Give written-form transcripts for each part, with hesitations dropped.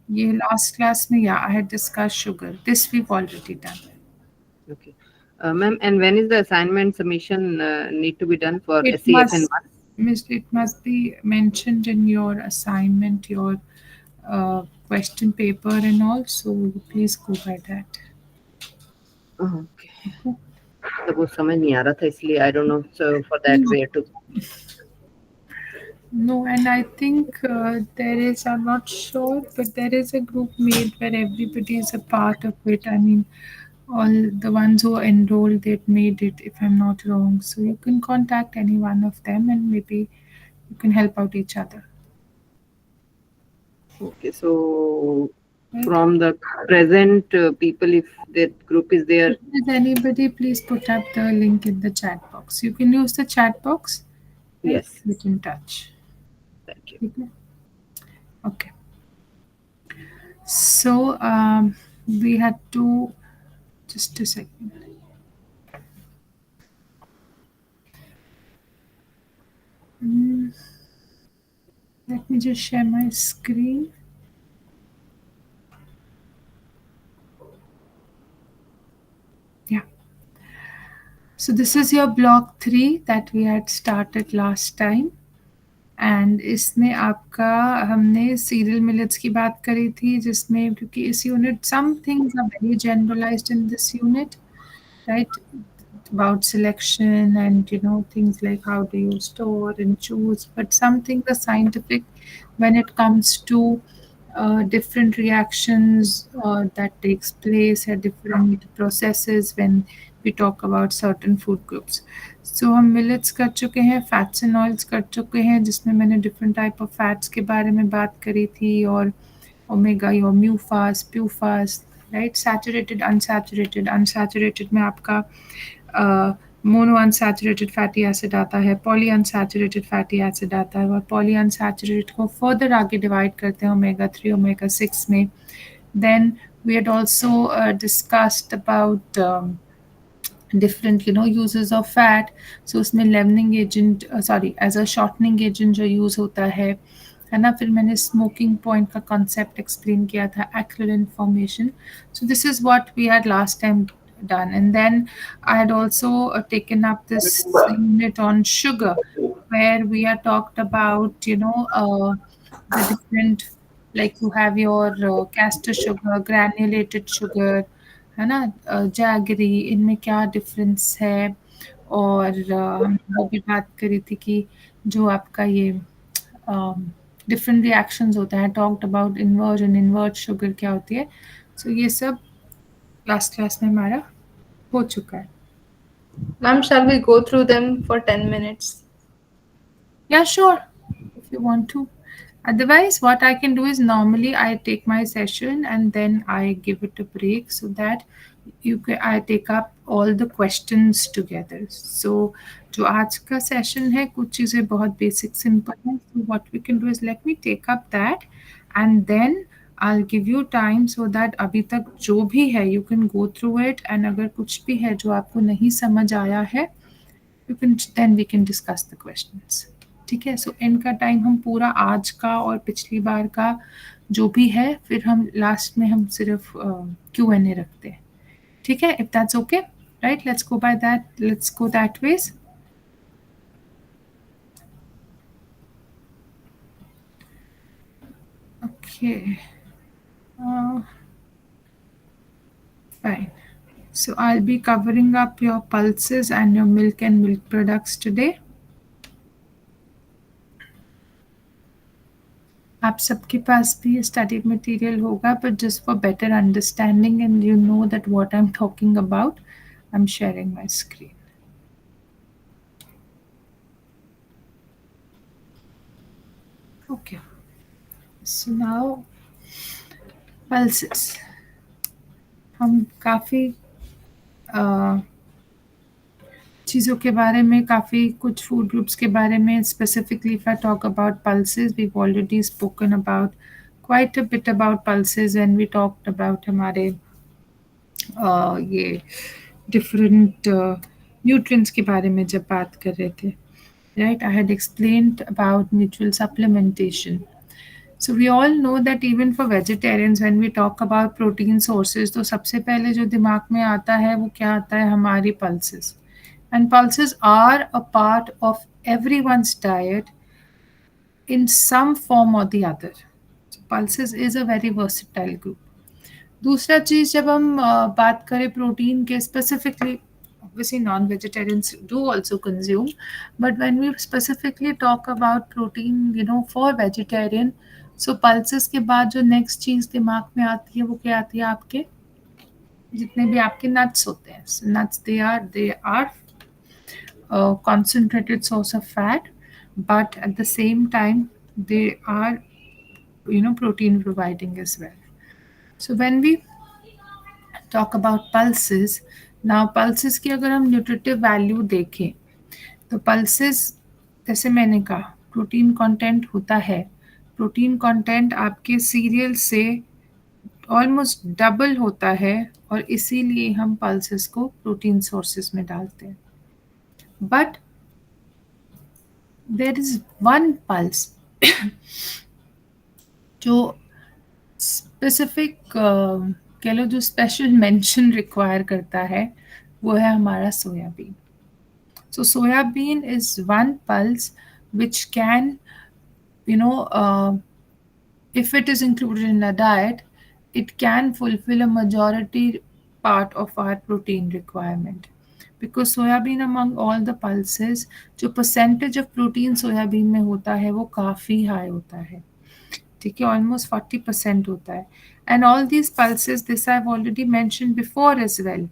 ये last class में, yeah, I had discussed sugar. This we've already done. Okay. Ma'am, and when is the assignment submission need to be done for It SCFN must, one? it must be mentioned in your assignment, your question paper and all. So please go by that. Okay. Okay. तो वो समझ नहीं आ रहा था इसलिए I don't know so for that No, where to. no, and I think there is, I'm not sure, but there is a group made where everybody is a part of it. I mean, all the ones who are enrolled, they've made it, if I'm not wrong. So you can contact any one of them and maybe you can help out each other. Okay, so Right? from the present people, if that group is there, If there's anybody, please put up the link in the chat box. You can use the chat box, right? yes. Get in touch. Thank you. Okay. Okay. So we had to, just a second. Mm, let me just share my screen. Yeah. So this is your block 3 that we had started last time. And इसमें आपका हमने serial millets की बात करी थी, जिसमें क्योंकि इस unit some things are very generalised in this unit, right? About selection and things like how do you store and choose, but something the scientific when it comes to different reactions that takes place at different processes when we talk about certain food groups. So हम millets कर चुके हैं, fats and oils कर चुके हैं, जिसमें मैंने different type of fats के बारे में बात करी थी, और ओमेगा और म्यू फास्ट, प्यू फास्ट, राइट? सैचुरेटेड, अनसैचुरेटेड, अनसैचुरेटेड में आपका मोनो अनसैचुरेटेड फैटी एसिड आता है, पॉली अनसैचुरेटेड फैटी एसिड आता है, और पॉली अनसैचुरेटेड को फर्दर आगे डिवाइड करते हैं ओमेगा 3, ओमेगा 6 में. Then we had also discussed about different uses of fat. So उसमें leavening agent, sorry, as a shortening agent जो use होता है ना. फिर मैंने smoking point का concept explain किया था, acrylamide formation. So this is what we had last time done, and then I had also taken up this unit on sugar, where we had talked about the different, like you have your castor sugar, granulated sugar, है ना, jaggery, इनमें क्या difference है. और हमने वो भी बात करी थी कि जो आपका ये डिफरेंट रिएक्शंस होता है, talked about inversion, invert sugar क्या होती है. सो ये सब लास्ट क्लास में हमारा हो चुका है. Ma'am, shall we go through them for 10 minutes? Yeah, sure, if you want to. Otherwise, what I can do is normally I take my session and then I give it a break so that I take up all the questions together. So जो आज का session है, कुछ चीज़ें बहुत basic simple हैं. So what we can do is let me take up that and then I'll give you time so that अभी तक जो भी है you can go through it, and अगर कुछ भी है जो आपको नहीं समझ आया है, then we can discuss the questions. ठीक है. सो इनका टाइम हम पूरा आज का और पिछली बार का जो भी है, फिर हम लास्ट में हम सिर्फ Q&A रखते हैं. ठीक है, if that's okay, right? Let's go by that, let's go that ways. Okay. Fine. So I'll be covering up your pulses and your milk and milk products today. आप सबके पास भी स्टडी मटेरियल होगा, but just for better understanding and you know that what I'm talking about, I'm sharing my screen. Okay. So now pulses. हम काफ़ी चीज़ों के बारे में, काफ़ी कुछ फूड ग्रुप्स के बारे में specifically if I talk about pulses, we have already spoken about quite a bit about pulses when we talked about हमारे ये डिफरेंट न्यूट्रिएंट्स के बारे में जब बात कर रहे थे, right? I had explained about mutual supplementation. So we all know that even for vegetarians when we talk about protein sources, तो सबसे पहले जो दिमाग में आता है वो क्या आता है, हमारी pulses. And pulses are a part of everyone's diet in some form or the other. So pulses is a very versatile group. दूसरा चीज जब हम बात करें प्रोटीन के specifically, obviously non-vegetarians do also consume, but when we specifically talk about protein, for vegetarian, so pulses के बाद जो next चीज दिमाग में आती है वो क्या आती है, आपके जितने भी आपके nuts होते हैं. So nuts, they are a concentrated source of fat, but at the same time they are protein providing as well. So when we talk about pulses, now pulses की अगर हम न्यूट्रिटिव वैल्यू देखें तो pulses, जैसे मैंने कहा, protein content होता है. प्रोटीन कंटेंट आपके सीरियल से ऑलमोस्ट डबल होता है और इसीलिए हम पल्सेस को प्रोटीन सोर्सेस में डालते हैं. But there is one pulse जो स्पेसिफिक कह लो जो स्पेशल मेंशन रिक्वायर करता है, वो है हमारा soybean. So soybean is one pulse which can, if it is included in a diet, it can fulfill a majority part of our protein requirement. Because soybean among all the pulses, जो percentage of protein soybean में होता है वो काफ़ी high होता है. ठीक है, almost 40% होता है. And all these pulses, this I've already mentioned before as well,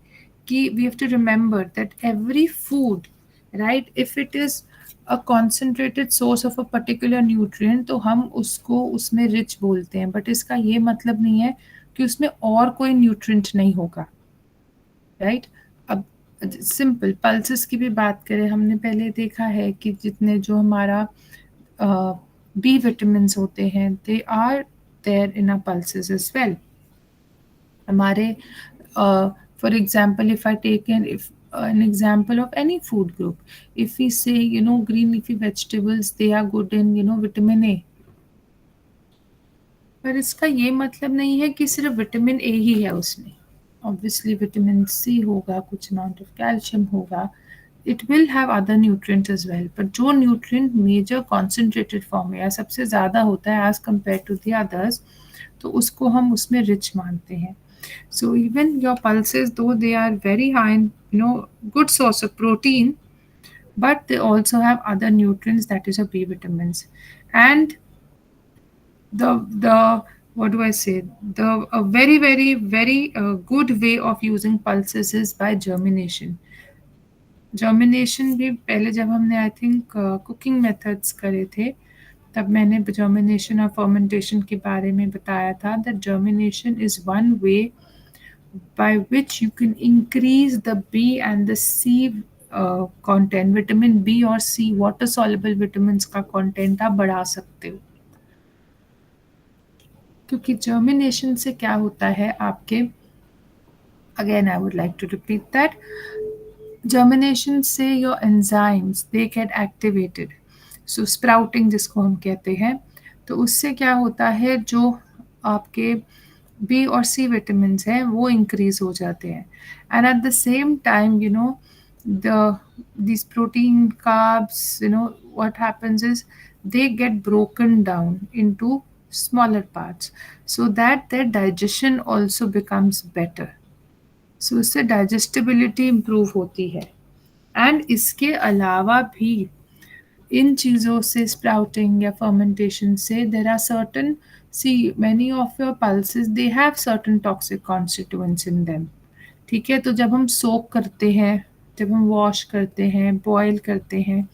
कि we have to remember that every food, right, if it is a concentrated source of a particular nutrient, तो हम उसको उसमें rich बोलते हैं. But इसका ये मतलब नहीं है कि उसमें और कोई nutrient नहीं होगा, right? अब सिंपल पल्सेस की भी बात करें, हमने पहले देखा है कि जितने जो हमारा B vitamins होते हैं, they are there in our pulses as well. हमारे for example, if I take an example of any food group, if we say green leafy vegetables, they are good in vitamin A, पर इसका ये मतलब नहीं है कि सिर्फ vitamin A ही है उसमें. ऑब्वियसली विटामिन सी होगा, कुछ अमाउंट ऑफ कैल्शियम होगा, it will have other nutrients as well. But जो न्यूट्रिएंट मेजर कॉन्सेंट्रेटेड फॉर्म में या सबसे ज़्यादा होता है as compared to the others, तो उसको हम उसमें रिच मानते हैं. So even your pulses, though they are very high in good source of protein, but they also have other nutrients, that is a B vitamins. And the what do I say, the a very very very good way of using pulses is by germination. Germination भी पहले जब हमने I think cooking methods करे थे, तब मैंने germination और fermentation के बारे में बताया था. That germination is one way by which you can increase the B and the C content, vitamin B और C, water soluble vitamins का content आप बढ़ा सकते हो. क्योंकि germination से क्या होता है आपके, again I would like to repeat that, germination से your enzymes they get activated. So sprouting जिसको हम कहते हैं, तो उससे क्या होता है, जो आपके बी और सी विटामिन हैं वो इंक्रीज हो जाते हैं. And at the same time these protein carbs, what happens is they get broken down into smaller parts so that their digestion also becomes better. So उससे digestibility improve होती है. And इसके अलावा भी इन चीज़ों से, स्प्राउटिंग या फर्मेंटेशन से, there are certain, see many of your pulses they have certain toxic constituents in them. ठीक है, तो जब हम सोक करते हैं, जब हम वॉश करते हैं, बॉयल करते हैं,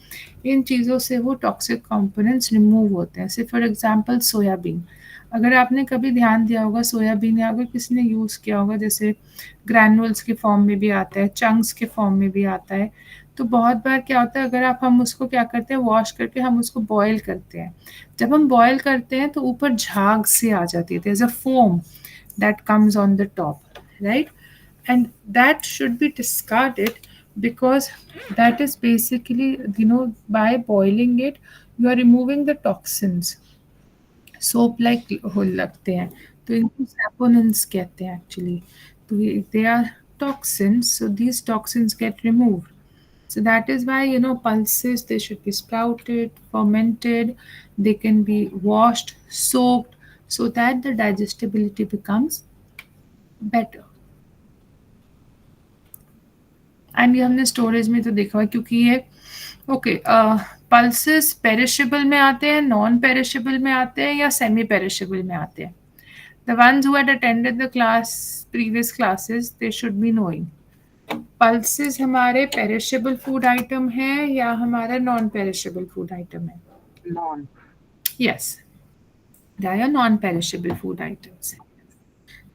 इन चीज़ों से वो टॉक्सिक कंपोनेंट्स रिमूव होते हैं. से फॉर एग्जांपल सोयाबीन, अगर आपने कभी ध्यान दिया होगा सोयाबीन, या अगर किसी ने यूज़ किया होगा, जैसे ग्रैनुअल्स के फॉर्म में भी आता है, चंक्स के फॉर्म में भी आता है, तो बहुत बार क्या होता है, अगर हम उसको क्या करते हैं, वॉश करके हम उसको बॉयल करते हैं. जब हम बॉयल करते हैं तो ऊपर झाग से आ जाती है, there is a foam that comes on the top, right, and that should be discarded because that is basically by boiling it you are removing the toxins. Soap like हो लगते हैं, तो इनको सैपोनिन्स कहते हैं एक्चुअली। तो they are toxins, so these toxins get removed. So that is why, pulses, they should be sprouted, fermented, they can be washed, soaked, so that the digestibility becomes better. And ये हमने storage में तो देखा है, क्योंकि ये okay pulses perishable में आते हैं, नॉन पेरिशेबल में आते हैं, या सेमी पेरिशेबल में आते हैं. The ones who had attended the previous classes, they should be knowing. Pulses हमारे पेरिशेबल फूड आइटम है या हमारा नॉन पेरिशेबल फूड आइटम है? Non. Yes, they are non-perishable food items.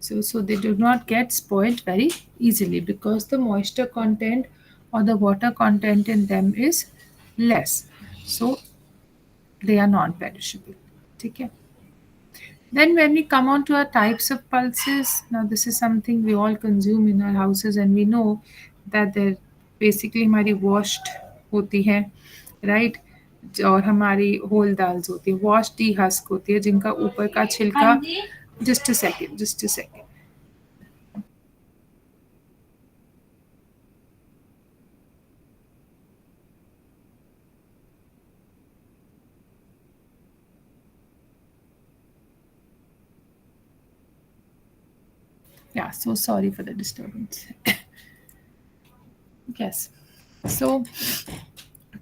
So they do not get spoiled very easily because the moisture content or the water content in them is less. So they are non-perishable. Okay. Then when we come on to our types of pulses, now this is something we all consume in our houses, and we know that they're basically हमारी washed होती है, right? और हमारी whole dals होती है, wash D husk होती है, जिनका ऊपर का छिलका, just a second. Yeah, so sorry for the disturbance. Yes. So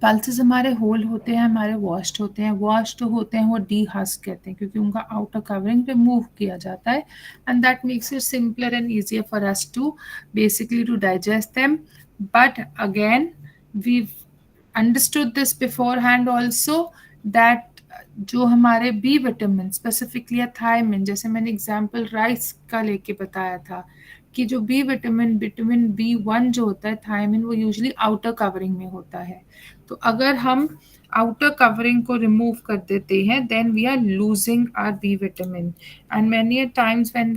pulses हमारे होल होते हैं, हमारे वॉश्ड होते हैं. वॉश्ड होते हैं वो डी हस्क कहते हैं, क्योंकि उनका आउटर कवरिंग रिमूव किया जाता है, and that makes it simpler and easier for us to basically to digest them. But again we understood this beforehand also, that जो हमारे बी विटामिन, स्पेसिफिकली थायमिन, जैसे मैंने एग्जाम्पल राइस का लेके बताया था कि जो बी विटामिन B1 जो होता है थायमिन, वो यूजुअली आउटर कवरिंग में होता है. तो अगर हम आउटर कवरिंग को रिमूव कर देते हैं, then we are losing our B vitamin. And many times when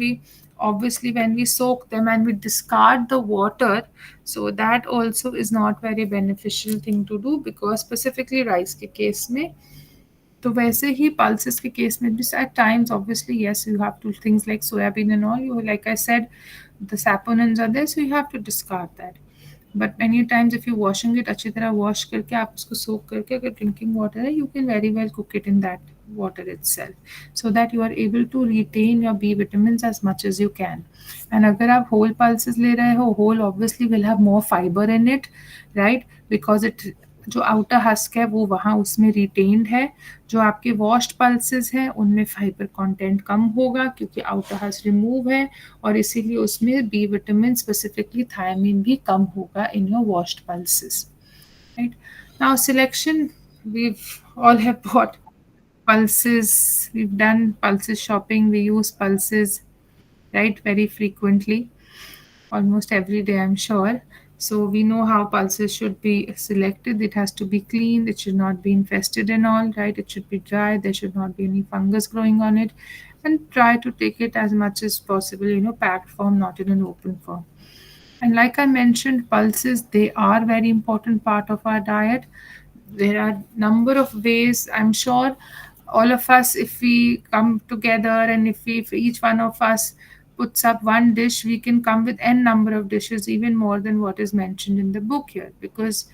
we soak them and we discard the water, so that also is not very beneficial thing to do, because specifically rice के case में. तो वैसे ही pulses के case में भी at times obviously yes, you have to things like soybean and all, you like I said, the saponins are there, so you have to discard that. But many times if you washing it, अच्छी तरह wash करके आप उसको soak करके अगर drinking water है, you can very well cook it in that water itself, so that you are able to retain your B vitamins as much as you can. And अगर आप whole pulses ले रहे हो, whole obviously will have more fiber in it, right? Because it जो outer husk है वो वहाँ उसमें रिटेन्ड है. जो आपके वॉश्ड पल्सेस हैं उनमें फाइबर कंटेंट कम होगा, क्योंकि आउटर हस्क रिमूव है, और इसीलिए उसमें बी विटामिन स्पेसिफिकली थायमिन भी कम होगा in your washed pulses. Right now selection, we all have bought pulses, we've done pulses shopping, we use pulses, right, very frequently, almost every day, I'm sure. So we know how pulses should be selected. It has to be clean, it should not be infested and all, right? It should be dry, there should not be any fungus growing on it, and try to take it as much as possible, packed form, not in an open form. And like I mentioned, pulses, they are very important part of our diet. There are number of ways, I'm sure all of us, if we come together and if each one of us puts up one dish, we can come with n number of dishes, even more than what is mentioned in the book here, because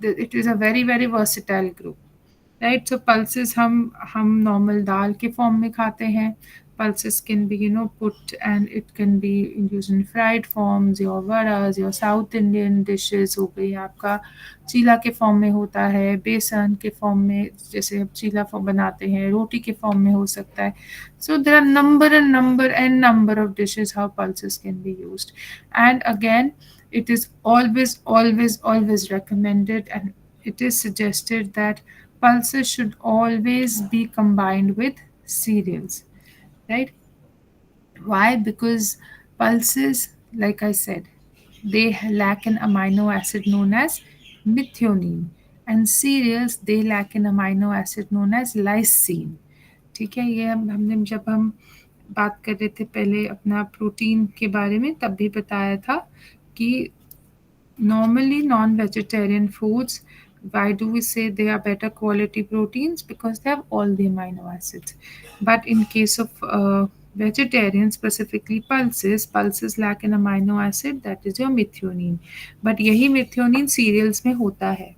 it is a very very versatile group, right? So pulses हम normal दाल के form में खाते हैं. Pulses can be put, and it can be used in fried forms, your varas, your South Indian dishes हो गई, आपका चीला के form में होता है, बेसन के फॉर्म में जैसे चीला बनाते हैं, रोटी के फॉर्म में हो सकता है. So there are number of dishes how pulses can be used. And again, it is always recommended, and it is suggested that pulses should always be combined with cereals, right? Why? Because pulses, like I said, they lack an amino acid known as methionine, and cereals, they lack an amino acid known as lysine. ठीक है, ये हमने जब हम बात कर रहे थे पहले अपना प्रोटीन के बारे में, तब भी बताया था कि normally non-vegetarian foods Why do we say they are better quality proteins? Because they have all the amino acids. But in case of vegetarians, specifically pulses lack an amino acid, that is your methionine. But यही methionine cereals में होता है,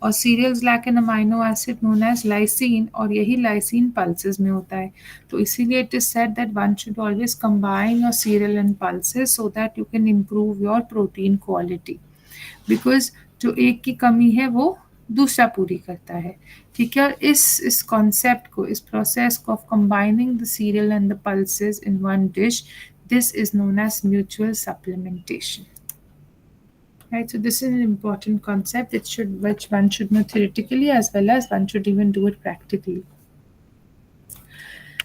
और cereals lack an amino acid known as lysine, और यही lysine pulses में होता है. तो इसीलिए it is said that one should always combine your cereal and pulses so that you can improve your protein quality. Because जो एक की कमी है वो दूसरा पूरी करता है. ठीक है, और इस कॉन्सेप्ट को, इस प्रोसेस को of combining the serial and the pulses in one dish, this is known as mutual supplementation. Right, so this is an important concept which one should know theoretically as well as one should even do it practically.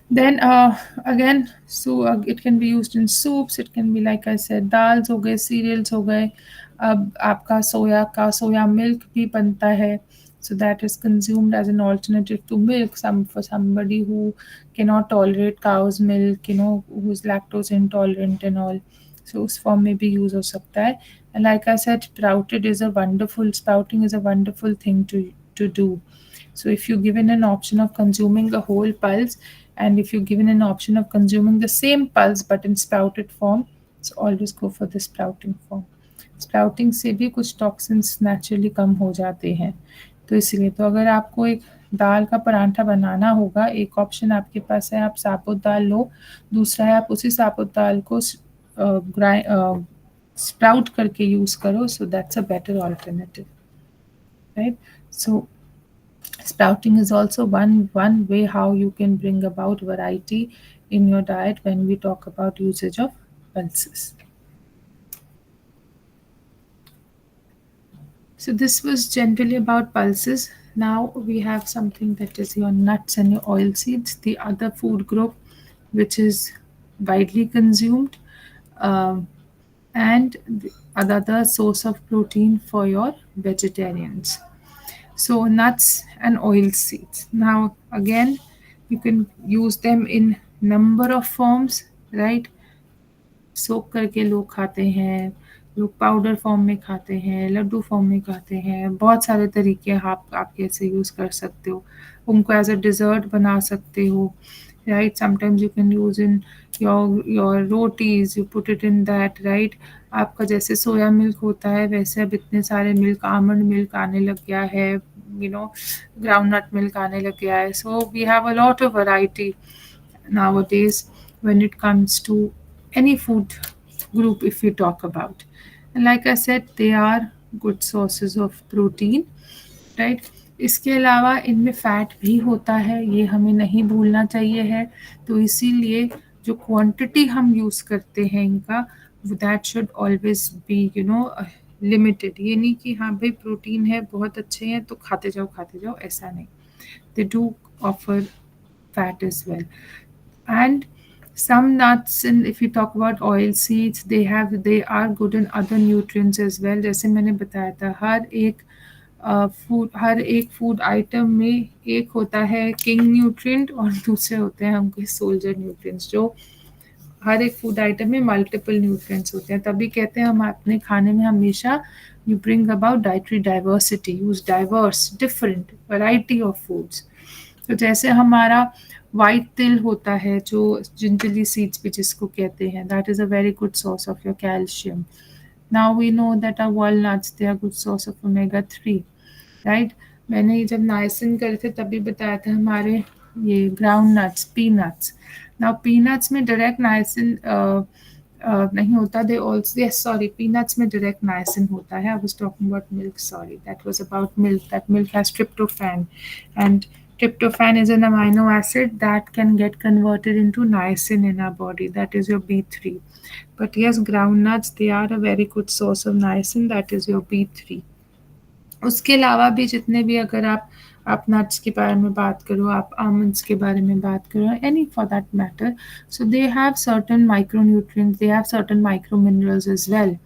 Then again, so it can be used in soups. It can be, like I said, dals हो गए, cereals हो गए. अब आपका soya milk भी बनता है, so that is consumed as an alternative to milk. For somebody who cannot tolerate cow's milk, who is lactose intolerant and all, so उस form में भी use हो सकता है. And like I said, sprouting is a wonderful thing to do. So if you're given an option of consuming the whole pulse, and if you're given an option of consuming the same pulse but in sprouted form, so always go for the sprouting form. Sprouting से भी कुछ toxins naturally कम हो जाते हैं. तो इसलिए तो अगर आपको एक दाल का पराठा बनाना होगा, एक ऑप्शन आपके पास है, आप साबुत दाल लो, दूसरा है आप उसी साबुत दाल को स्प्राउट करके यूज़ करो. So that's a better alternative, right. So sprouting is also one way how you can bring about variety in your diet when we talk about usage of pulses. So this was generally about pulses. Now we have something that is your nuts and your oil seeds, the other food group which is widely consumed, and another source of protein for your vegetarians. So nuts and oil seeds. Now again, you can use them in number of forms, right? सोक करके लोग खाते हैं, लोग powder form में खाते हैं, Laddu form में खाते हैं. बहुत सारे तरीके आप कैसे यूज़ कर सकते हो. उनको एज अ डिज़र्ट बना सकते हो, right? Sometimes you can use in your rotis, you put it in that, right? आपका जैसे सोया मिल्क होता है, वैसे अब इतने सारे मिल्क, आमंड मिल्क आने लग गया है, ग्राउंड नट मिल्क आने लग गया है. So we have a lot of variety nowadays when it comes to any food group if we talk about. And like I said, they are good sources of protein, right? इसके अलावा इनमें fat भी होता है, ये हमें नहीं भूलना चाहिए है. तो इसीलिए जो क्वांटिटी हम यूज़ करते हैं इनका, that should always be limited. ये नहीं कि हाँ भाई प्रोटीन है, बहुत अच्छे हैं तो खाते जाओ, ऐसा नहीं. They do offer fat as well. And some nuts, and if you talk about oil seeds, they are good in other nutrients as well. जैसे मैंने बताया था, हर एक फूड आइटम में एक होता है किंग न्यूट्रिएंट और दूसरे होते हैं हमके सोल्जर न्यूट्रिएंट्स. जो हर एक फूड आइटम में मल्टीपल न्यूट्रिएंट्स होते हैं, तभी कहते हैं हम अपने खाने में हमेशा you bring about dietary diversity, use diverse different variety of foods. तो जैसे हमारा वाइट तिल होता है, जो जिंजली सीड्स भी जिसको कहते हैं, that is a very good source of your calcium. Now we know that are walnuts, they are good source of omega 3, right. मैंने जब नाइसिन करे थे तभी बताया था हमारे ये ground nuts, peanuts. Now peanuts में डायरेक्ट नाइसिन नहीं होता. They also, yes sorry, peanuts में डायरेक्ट नाइसिन होता है. I was talking about milk, sorry, that was about milk. That milk has tryptophan, and tryptophan is an amino acid that can get converted into niacin in our body, that is your B3. But yes, groundnuts, they are a very good source of niacin, that is your B3. उसके अलावा भी जितने भी, अगर आप nuts के बारे में बात करो, आप आमंड्स के बारे में बात करो, any for that matter, so they have certain micronutrients, they have certain micro minerals as well.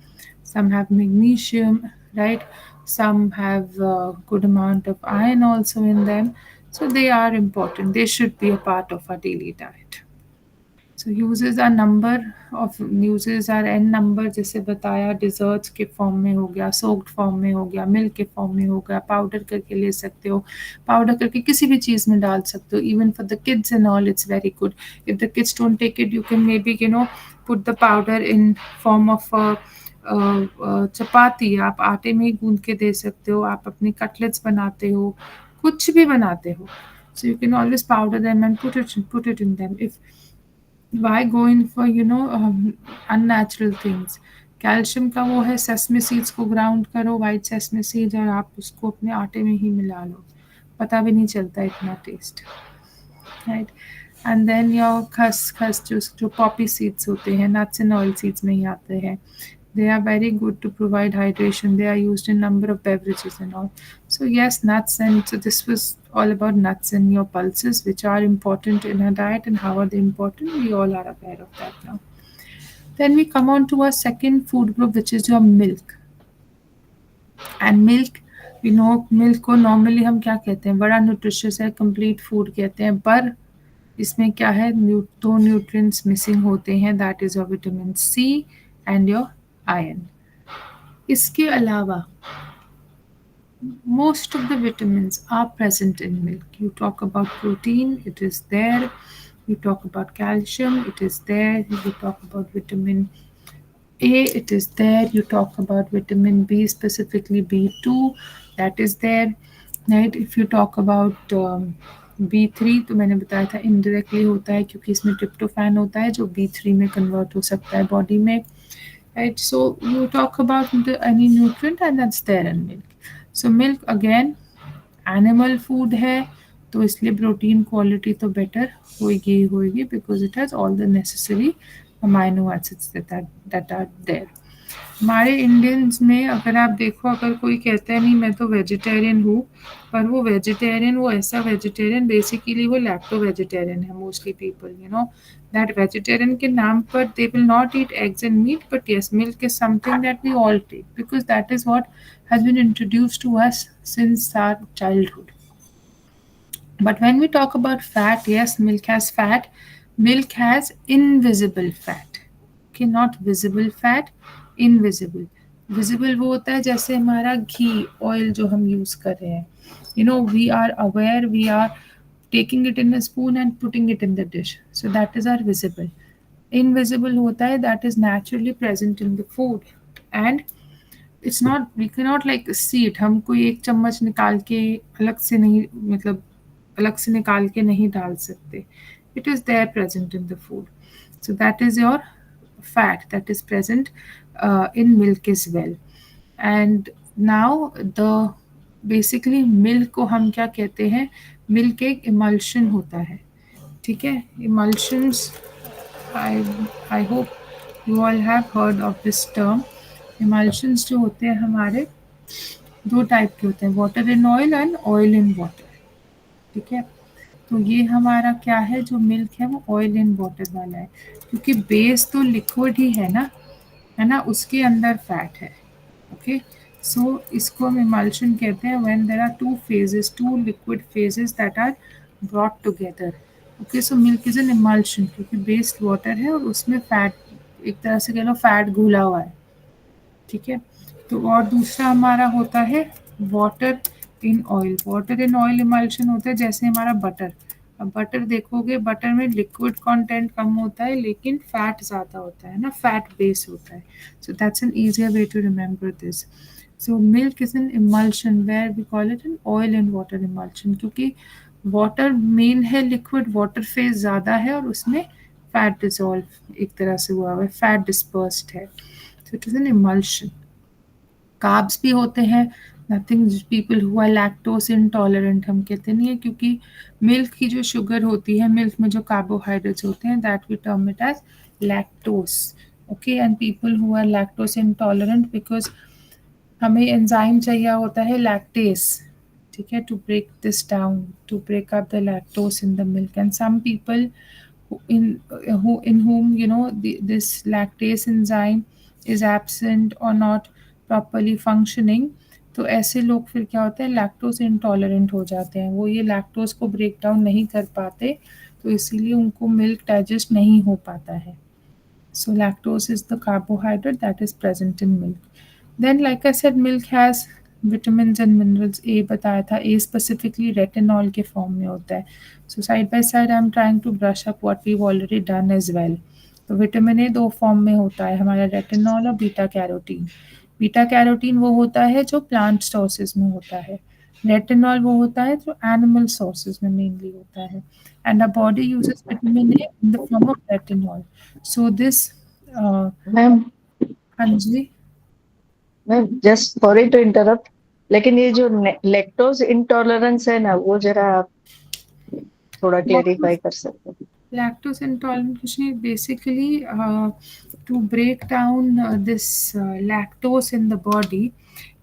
Some have magnesium, right? Some have a good amount of iron also in them. So they are important. They should be a part of our daily diet. So uses are number of uses are n number, जैसे बताया desserts के form में हो गया, soaked form में हो गया, milk के फॉर्म में हो गया, पाउडर करके ले सकते हो, पाउडर करके किसी भी चीज़ में डाल सकते हो. Even for the kids and all, it's very good. If the kids don't take it, you can maybe put the powder in form of चपाती. आप आटे में ही गूंद के दे सकते हो, आप अपनी कटलेट्स बनाते हो, कुछ भी बनाते हो. So you can always powder them and put it in them. Why go in for unnatural things? Calcium का वो है, सेसमे सीड्स को ग्राउंड करो, वाइट सेसमे सीड, और आप उसको अपने आटे में ही मिला लो, पता भी नहीं चलता इतना taste, right. And then your खसखस जो पॉपी सीड्स होते हैं, नट्स एंड ऑयल सीड्स में ही आते हैं. They are very good to provide hydration. They are used in number of beverages and all. So yes, nuts, and so this was all about nuts and your pulses, which are important in our diet. And how are they important? We all are aware of that now. Then we come on to our second food group, which is your milk. And milk, we know milk को normally हम क्या कहते हैं, बड़ा nutritious है, complete food कहते हैं, पर इसमें क्या है, दो nutrients missing होते हैं, that is your vitamin C and your iron. इसके अलावा most of the vitamins are present in milk. You talk about protein, it is there. You talk about calcium, it is there. You talk about vitamin A, it is there. You talk about vitamin B, specifically B2, that is there, right? If you talk about B3, तो मैंने बताया था indirectly होता है, क्योंकि इसमें tryptophan होता है जो B3 में convert हो सकता है body में, right? So you talk about any nutrient and that's there in milk. So milk again animal food है, तो इसलिए प्रोटीन क्वालिटी तो बेटर होगी because it has all the necessary amino acids that are there. हमारे Indians में अगर आप देखो, अगर कोई कहता है नहीं मैं तो वेजिटेरियन हूँ, पर वो वेजिटेरियन, वो ऐसा वेजिटेरियन, बेसिकली वो लैक्टो वेजिटेरियन है. मोस्टली पीपल that vegetarian के नाम पर they will not eat eggs and meat, but yes, milk is something that we all take because that is what has been introduced to us since our childhood. But when we talk about fat, yes, milk has fat. Milk has invisible fat. Okay, not visible fat, invisible. Visible वो होता है जैसे हमारा घी, oil जो हम use कर रहे हैं. We are aware, we are taking it in a spoon and putting it in the dish. So that is our visible. Invisible होता है, that is naturally present in the food. And it's not, we cannot like see it. हम कोई एक चम्मच निकाल के अलग से नहीं, मतलब अलग से निकाल के नहीं डाल सकते. It is there present in the food. So that is your fat that is present in milk as well. And now the basically milk को हम क्या कहते हैं, milk एक emulsion होता है, ठीक है. Emulsions, I hope you all have heard of this term. Emulsions जो होते हैं हमारे दो टाइप के होते हैं, water in oil and oil in water, ठीक है. तो ये हमारा क्या है, जो मिल्क है वो ऑयल इन वाटर वाला है, क्योंकि बेस तो लिक्विड ही है ना, उसके अंदर फैट है. ओके, सो इसको हम इमल्शन कहते हैं when there are two liquid phases that are brought together. Okay, so milk is an emulsion, क्योंकि बेस वाटर है और उसमें फैट, एक तरह से कह लो फैट घुला हुआ है, ठीक है. तो और दूसरा हमारा होता है water in oil. Water in oil emulsion होता है जैसे हमारा बटर. अब बटर देखोगे, बटर में लिक्विड कंटेंट कम होता है लेकिन फैट ज़्यादा होता है ना, फैट बेस होता है. So that's an easier way to remember this. So milk is an emulsion where we call it an oil and water emulsion, क्योंकि वाटर मेन है, लिक्विड वाटर फेज ज़्यादा है और उसमें फैट डिजॉल्व एक तरह से हुआ है, फैट डिस्पर्स्ड है. So it is an emulsion. Carbs भी होते हैं, nothing, people who are lactose intolerant हम कहते नहीं है, क्योंकि मिल्क की जो शुगर होती है, मिल्क में जो कार्बोहाइड्रेट्स होते हैं, that we term it as lactose. Okay, and people who are lactose intolerant, because हमें एंजाइम चाहिए होता है लैक्टेस, ठीक है, to break this down, to break up the lactose in the milk. And some people in whom this lactase enzyme is absent or not properly functioning, तो ऐसे लोग फिर क्या होते हैं, लैक्टोज इंटॉलरेंट हो जाते हैं. वो ये लैक्टोज को ब्रेक डाउन नहीं कर पाते, तो इसीलिए उनको मिल्क डाइजेस्ट नहीं हो पाता है. So lactose is the carbohydrate that is present in milk. Then like I said, milk has vitamins and minerals. A बताया था, A specifically retinol के form में होता है. So side by side I am trying to brush up what we've already done as well. तो vitamin A दो form में होता है हमारा, रेटिनॉल और बीटा कैरोटीन. बीटा कैरोटीन वो होता है जो प्लांट सोर्सेज में होता है, रेटिनॉल वो होता है जो एनिमल सोर्सेज में मेनली होता है. And our body uses vitamin A in the form of retinol. So this ma'am हाँ जी, ma'am just sorry to interrupt, लेकिन ये जो लैक्टोज इंटॉलरेंस है ना, वो जरा आप थोड़ा क्लेरिफाई कर सकते हैं? lactose intolerant कुछ नहीं, basically to break down this lactose in the body,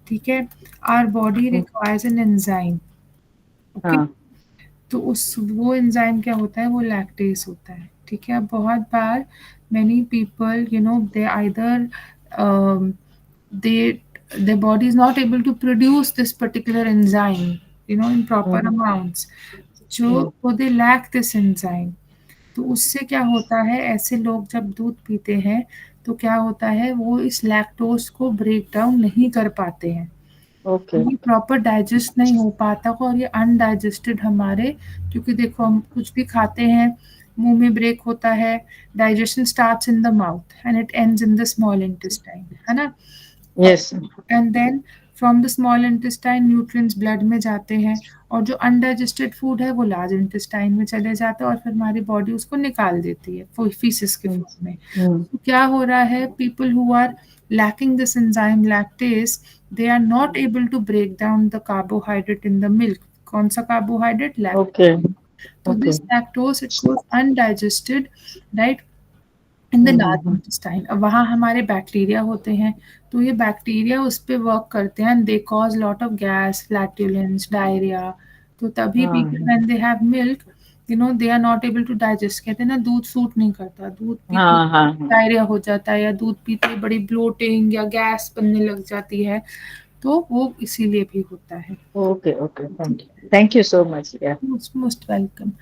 ठीक है, our body requires an enzyme. Okay. हाँ. तो उस वो एंजाइम क्या होता है, वो लैक्टेज होता है. ठीक है. अब बहुत बार many people, you know, they either their body is not able to produce this particular enzyme, you know, in proper amounts, जो तो they lack this enzyme. तो उससे क्या होता है, ऐसे लोग जब दूध पीते हैं तो क्या होता है, वो इस लैक्टोज को ब्रेक डाउन नहीं कर पाते हैं. ओके. ये प्रॉपर डाइजेस्ट नहीं हो पाता और ये अनडाइजेस्टेड हमारे, क्योंकि देखो हम कुछ भी खाते हैं मुंह में ब्रेक होता है, digestion starts in the mouth and it ends in the small intestine, है ना. Yes. And then from the small intestine nutrients blood में जाते हैं और जो अनडाइजेस्टेड फूड है वो लार्ज इंटेस्टाइन में चले जाता है और फिर हमारी बॉडी उसको निकाल देती है फीसिस के फॉर्म में. तो क्या हो रहा है, people who are lacking this enzyme lactase, they are not able to break down the carbohydrate in the milk. कौन सा carbohydrate? Lactose. Okay. So this lactose, it goes undigested, right, in the large intestine. अब वहाँ हमारे bacteria होते हैं, तो ये bacteria उस पे वर्क करते हैं, they cause lot of gas, flatulence, diarrhea. तो तभी people when they have milk, you know, they are not able to digest. कहते हैं ना दूध सूट नहीं करता, दूध पीते डायरिया हो जाता है, या दूध पीते बड़ी ब्लोटिंग या गैस बनने लग जाती है, तो वो इसीलिए भी होता है. Okay. Okay. Thank you so much. Most welcome.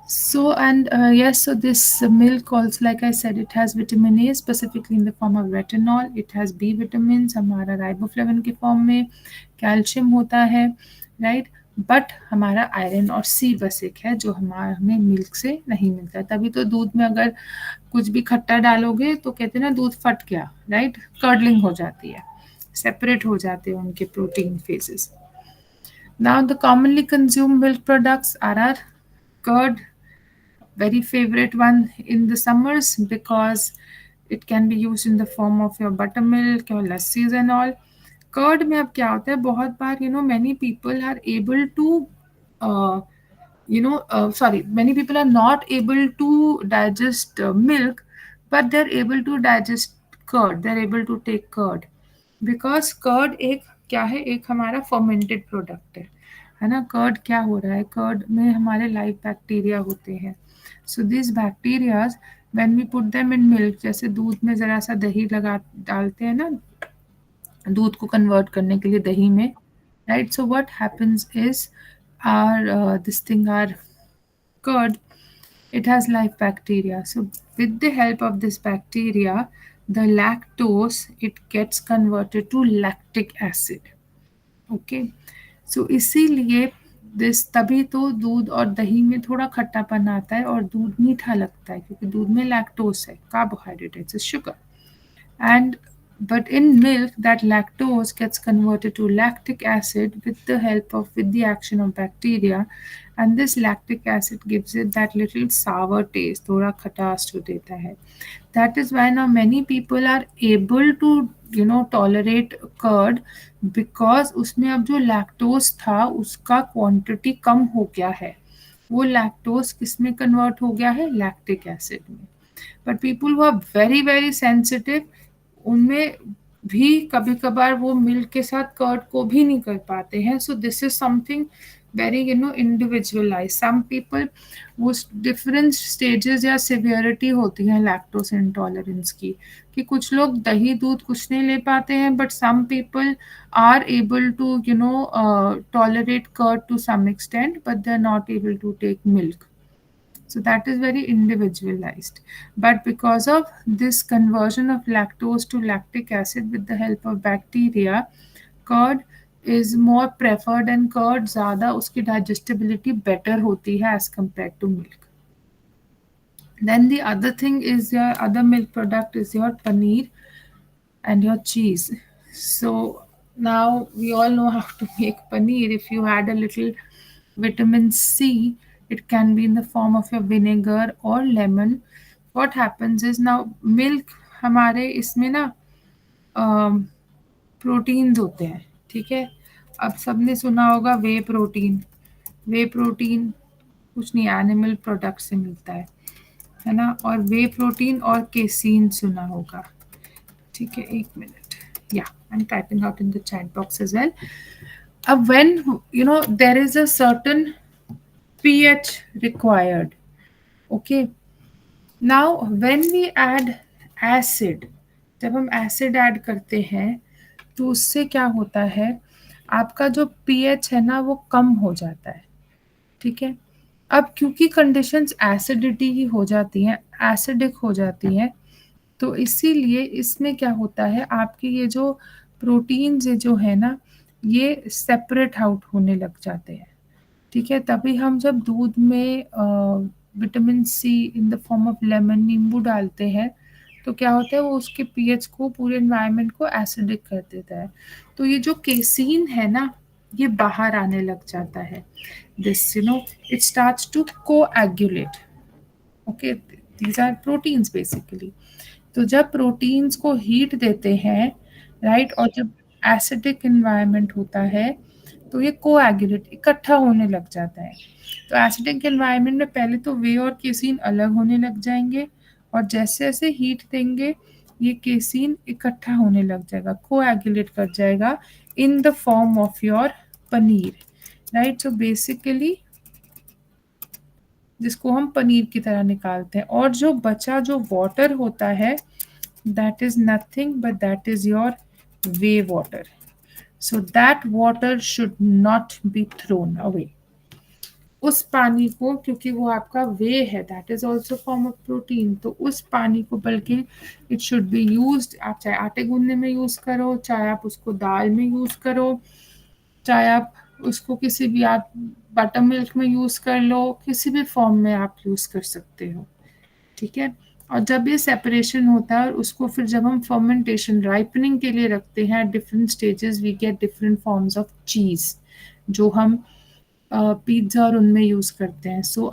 So and yes, so this milk also, like I said, it has vitamin A specifically in the form of retinol. It has B vitamins, हमारा riboflavin के form में, calcium होता है, right. But हमारा iron और सी बस एक है जो हमें मिल्क से नहीं मिलता है. तभी तो दूध में अगर कुछ भी खट्टा डालोगे तो कहते हैं ना दूध फट गया, राइट, कर्डलिंग हो जाती है, सेपरेट हो जाते हैं उनके protein phases. Now the commonly consumed milk products are our curd, very favorite one in the summers because it can be used in the form of your buttermilk or lassis and all. Curd में अब क्या होता है, बहुत बार you know many people are able to many people are not able to digest milk, but they're able to digest curd, they're able to take curd because curd एक क्या है, एक हमारा फर्मेंटेड प्रोडक्ट है ना. कर्ड क्या हो रहा है, कर्ड में हमारे लाइव बैक्टीरिया होते हैं. So this bacterias when we put them in milk, जैसे दूध में जरा सा दही लगा डालते हैं ना दूध को कन्वर्ट करने के लिए दही में, right. So what happens is our this thing are curd, it has live bacteria. So with the help of this bacteria, the lactose, it gets converted to lactic acid. Okay. So इसीलिए this तभी तो दूध और दही में थोड़ा खट्टापन आता है और दूध मीठा लगता है क्योंकि दूध में लैक्टोस है, carbohydrate, it's a sugar. And but in milk that lactose gets converted to lactic acid with the action of bacteria, and this lactic acid gives it that little sour taste, थोड़ा खटास जो देता है. That is why now many people are able to you know tolerate curd because उसमें अब जो lactose था उसका quantity कम हो गया है, वो lactose किस में convert हो गया है, lactic acid में. But people who are very very sensitive, उनमें भी कभी कभार वो मिल्क के साथ कर्ड को भी नहीं कर पाते हैं. So this is something very you know individualize. Some people वो डिफरेंट स्टेजेस या सिवियरिटी होती है लैक्टोज इंटॉलरेंस की, कि कुछ लोग दही दूध कुछ नहीं ले पाते हैं, but some people are able to you know tolerate curd to some extent, but they are not able to take milk. So that is very individualized. But because of this conversion of lactose to lactic acid with the help of bacteria, curd is more preferred and curd ज़्यादा उसकी digestibility better होती है as compared to milk. Then the other thing is your other milk product is your paneer and your cheese. So now we all know how to make paneer. If you add a little vitamin C, it can be in the form of your vinegar or lemon. What happens is now milk हमारे इसमें ना proteins होते हैं, ठीक है. अब सबने सुना होगा वे प्रोटीन कुछ नहीं एनिमल प्रोडक्ट से मिलता है ना. और वे प्रोटीन और केसीन सुना होगा, ठीक है. एक मिनट, या I am typing out in the chat box as well. अब when you know there is a certain pH required, okay. Now when we add acid, जब हम एसिड ऐड करते हैं तो उससे क्या होता है, आपका जो pH है ना वो कम हो जाता है, ठीक है. अब क्योंकि कंडीशंस एसिडिटी की हो जाती हैं, एसिडिक हो जाती हैं, तो इसीलिए इसमें क्या होता है, आपके ये जो प्रोटीन्स जो है ना ये सेपरेट आउट होने लग जाते हैं, ठीक है. तभी हम जब दूध में vitamin C in the form of lemon, नींबू डालते हैं तो क्या होता है, वो उसके पीएच को, पूरे एनवायरनमेंट को एसिडिक कर देता है. तो ये जो केसीन है ना ये बाहर आने लग जाता है. This you know it starts to coagulate, okay. These are proteins basically. तो जब प्रोटीन्स को हीट देते हैं, राइट, और जब एसिडिक एनवायरनमेंट होता है तो ये कोएगुलेट इकट्ठा होने लग जाता है. तो एसिडिक एनवायरनमेंट में पहले तो वे और केसीन अलग होने लग जाएंगे, और जैसे जैसे हीट देंगे ये केसीन इकट्ठा होने लग जाएगा, कोएगुलेट कर जाएगा इन the form of your paneer, right. So basically जिसको हम पनीर की तरह निकालते हैं, और जो बचा जो वाटर होता है that is nothing but that is your way water. So that water should not be thrown away. उस पानी को, क्योंकि वो आपका वे है, that is also form of protein, तो उस पानी को बल्कि it should be used. आप चाहे आटे गूंदने में यूज करो, चाहे आप उसको दाल में यूज करो, चाहे आप उसको किसी भी आप बटर मिल्क में यूज कर लो, किसी भी फॉर्म में आप यूज कर सकते हो, ठीक है. और जब ये सेपरेशन होता है और उसको फिर जब हम फर्मेंटेशन राइपनिंग के लिए रखते हैं different stages, we get different forms of cheese जो हम पिज्ज़ा और उनमें यूज़ करते हैं. सो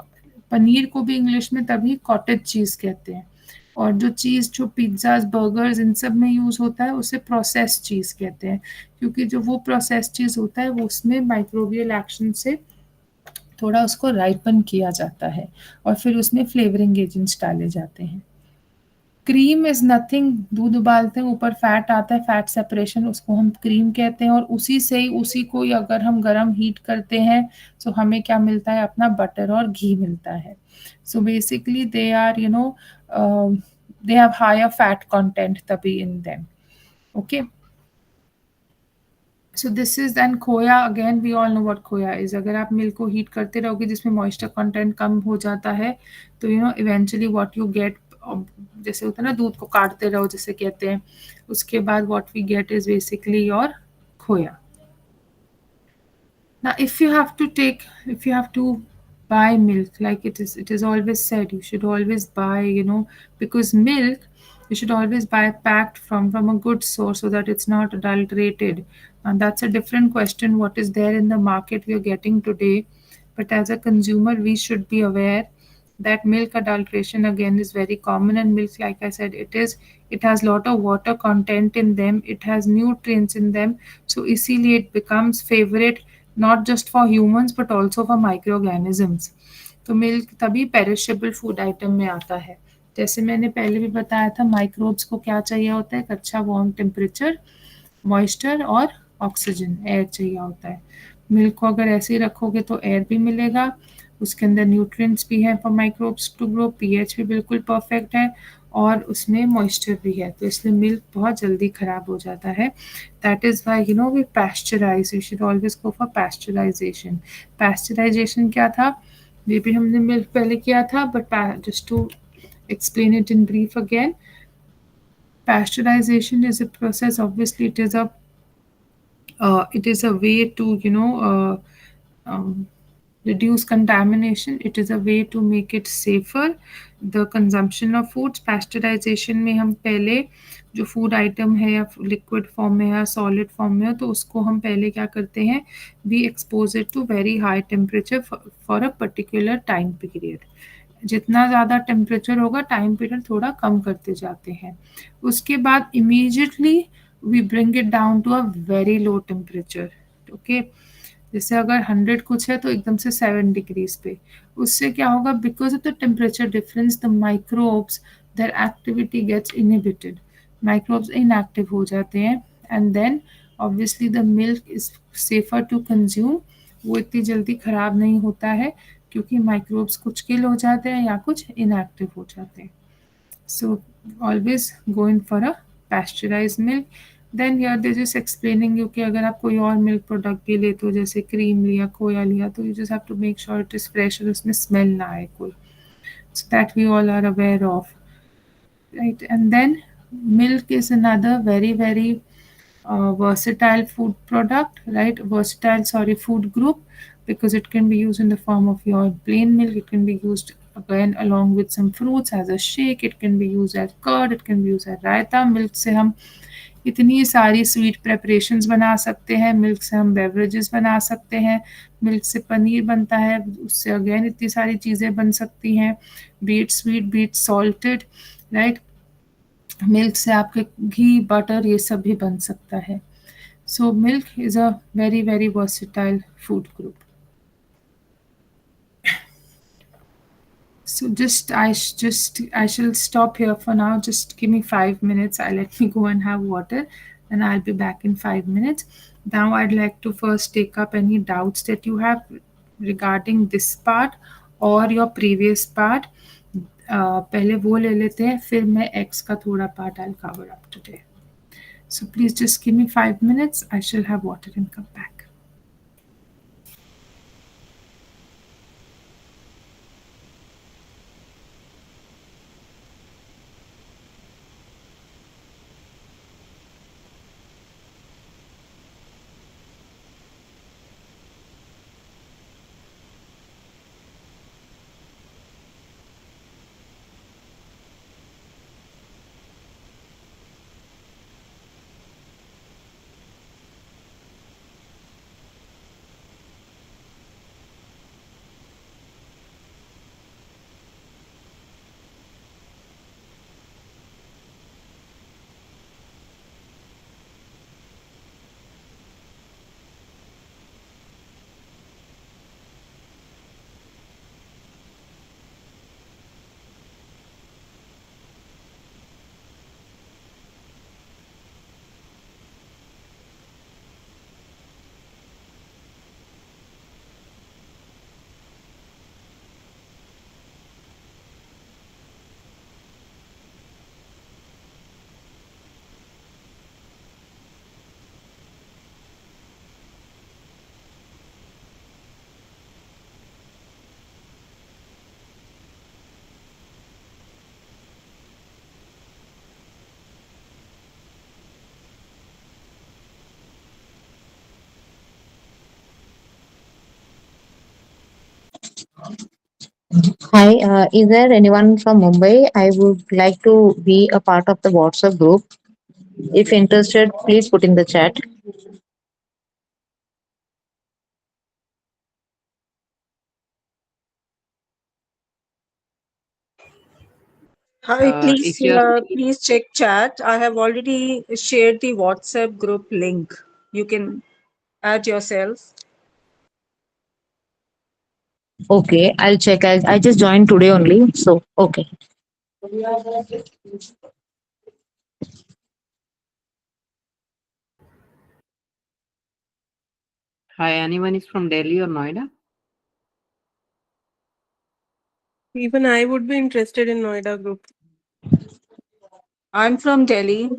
पनीर को भी इंग्लिश में तभी कॉटेज चीज़ कहते हैं, और जो चीज़ जो पिज्ज़ाज बर्गर्स इन सब में यूज़ होता है उसे प्रोसेस चीज़ कहते हैं, क्योंकि जो वो प्रोसेस चीज़ होता है वो उसमें माइक्रोबियल एक्शन से थोड़ा उसको राइपन किया जाता है और फिर उसमें फ्लेवरिंग एजेंट्स डाले जाते हैं. क्रीम इज नथिंग, दूध उबालते हैं ऊपर फैट आता है, फैट सेपरेशन, उसको हम क्रीम कहते हैं, और उसी से ही उसी को ही अगर हम गरम हीट करते हैं तो हमें क्या मिलता है, अपना बटर और घी मिलता है. So basically they are you know they have higher fat content तभी in them, okay. So this is then खोया, again we all know what खोया is. अगर आप मिल्क को हीट करते रहोगे जिसमें मॉइस्चर कंटेंट कम हो जाता है तो you know eventually what you get, जैसे होता है ना दूध को काटते रहो जैसे कहते हैं, उसके बाद what we get is basically your khoya. Now if you have to buy milk, like it is always said, you should always buy, you know, because milk you should always buy packed from a good source so that it's not adulterated. And that's a different question, what is there in the market we are getting today. But as a consumer we should be aware that milk adulteration again is very common, and milk, like I said, it has lot of water content in them, it has nutrients in them, so easily it becomes favorite not just for humans but also for microorganisms. तो milk तभी perishable food item में आता है. जैसे मैंने पहले भी बताया था, माइक्रोब्स को क्या चाहिए होता है, एक अच्छा वार्म टेम्परेचर, मॉइस्चर और ऑक्सीजन, एयर चाहिए होता है. मिल्क को अगर ऐसे ही रखोगे तो एयर भी मिलेगा, उसके अंदर न्यूट्रिएंट्स भी हैं for microbes to grow, pH भी बिल्कुल परफेक्ट है और उसमें मॉइस्चर भी है, तो इसलिए मिल्क बहुत जल्दी ख़राब हो जाता है. That is why you know we pasteurize, you should always go for pasteurization. Pasteurization क्या था, ये भी हमने मिल्क पहले किया था, but just to explain it in brief again, pasteurization is a process. Obviously, it is a way to reduce contamination. It is a way to make it safer the consumption of foods. Pasteurization में हम पहले जो food item है या liquid form में या solid form में हो, तो उसको हम पहले क्या करते हैं, we expose it to very high temperature for a particular time period. जितना ज़्यादा टेम्परेचर होगा, टाइम पीरियड थोड़ा कम करते जाते हैं. उसके बाद immediately we bring it down to a very low temperature. Okay, जैसे अगर 100 कुछ है तो एकदम से 7 डिग्रीज पे. उससे क्या होगा, because of the temperature difference, the microbes, their activity gets inhibited. Microbes inactive हो जाते हैं, and then obviously the milk is safer to consume. वो इतनी जल्दी ख़राब नहीं होता है क्योंकि माइक्रोब्स कुछ किल हो जाते हैं या कुछ इनएक्टिव हो जाते हैं. So always go in for a pasteurized milk. देन here they're just explaining you कि अगर आप कोई और मिल्क प्रोडक्ट भी लेते हो, जैसे क्रीम लिया, खोया लिया, तो you just have to make sure it is fresh और उसमें स्मेल ना आए कोई. So that we all are aware of, right? And then milk is another very very versatile food product, right? Versatile, sorry, food group, because it can be used in the form of your plain milk. It can be used again along with some fruits as a shake. It can be used as curd. It can be used as raita. Milk से हम इतनी सारी sweet preparations बना सकते हैं. Milk से हम beverages बना सकते हैं. मिल्क से पनीर बनता है. उससे अगेन इतनी सारी चीज़ें बन सकती हैं, bit sweet, bit salted, right. Milk से आपके घी, बटर, ये सब भी बन सकता है. So milk is a very very versatile food group. So I shall stop here for now. Just give me 5 minutes. Let me go and have water, and I'll be back in 5 minutes. Now I'd like to first take up any doubts that you have regarding this part or your previous part. पहले वो ले लेते हैं, फिर मैं X का थोड़ा part I'll cover up today. So please just give me 5 minutes. I shall have water and come back. Hi, is there anyone from Mumbai? I would like to be a part of the WhatsApp group. If interested, please put in the chat. Hi, please, If you're please check chat. I have already shared the WhatsApp group link. You can add yourself. Okay, I'll check. I just joined today only. So, okay. hi, anyone is from Delhi or Noida? Even I would be interested in Noida group. I'm from Delhi.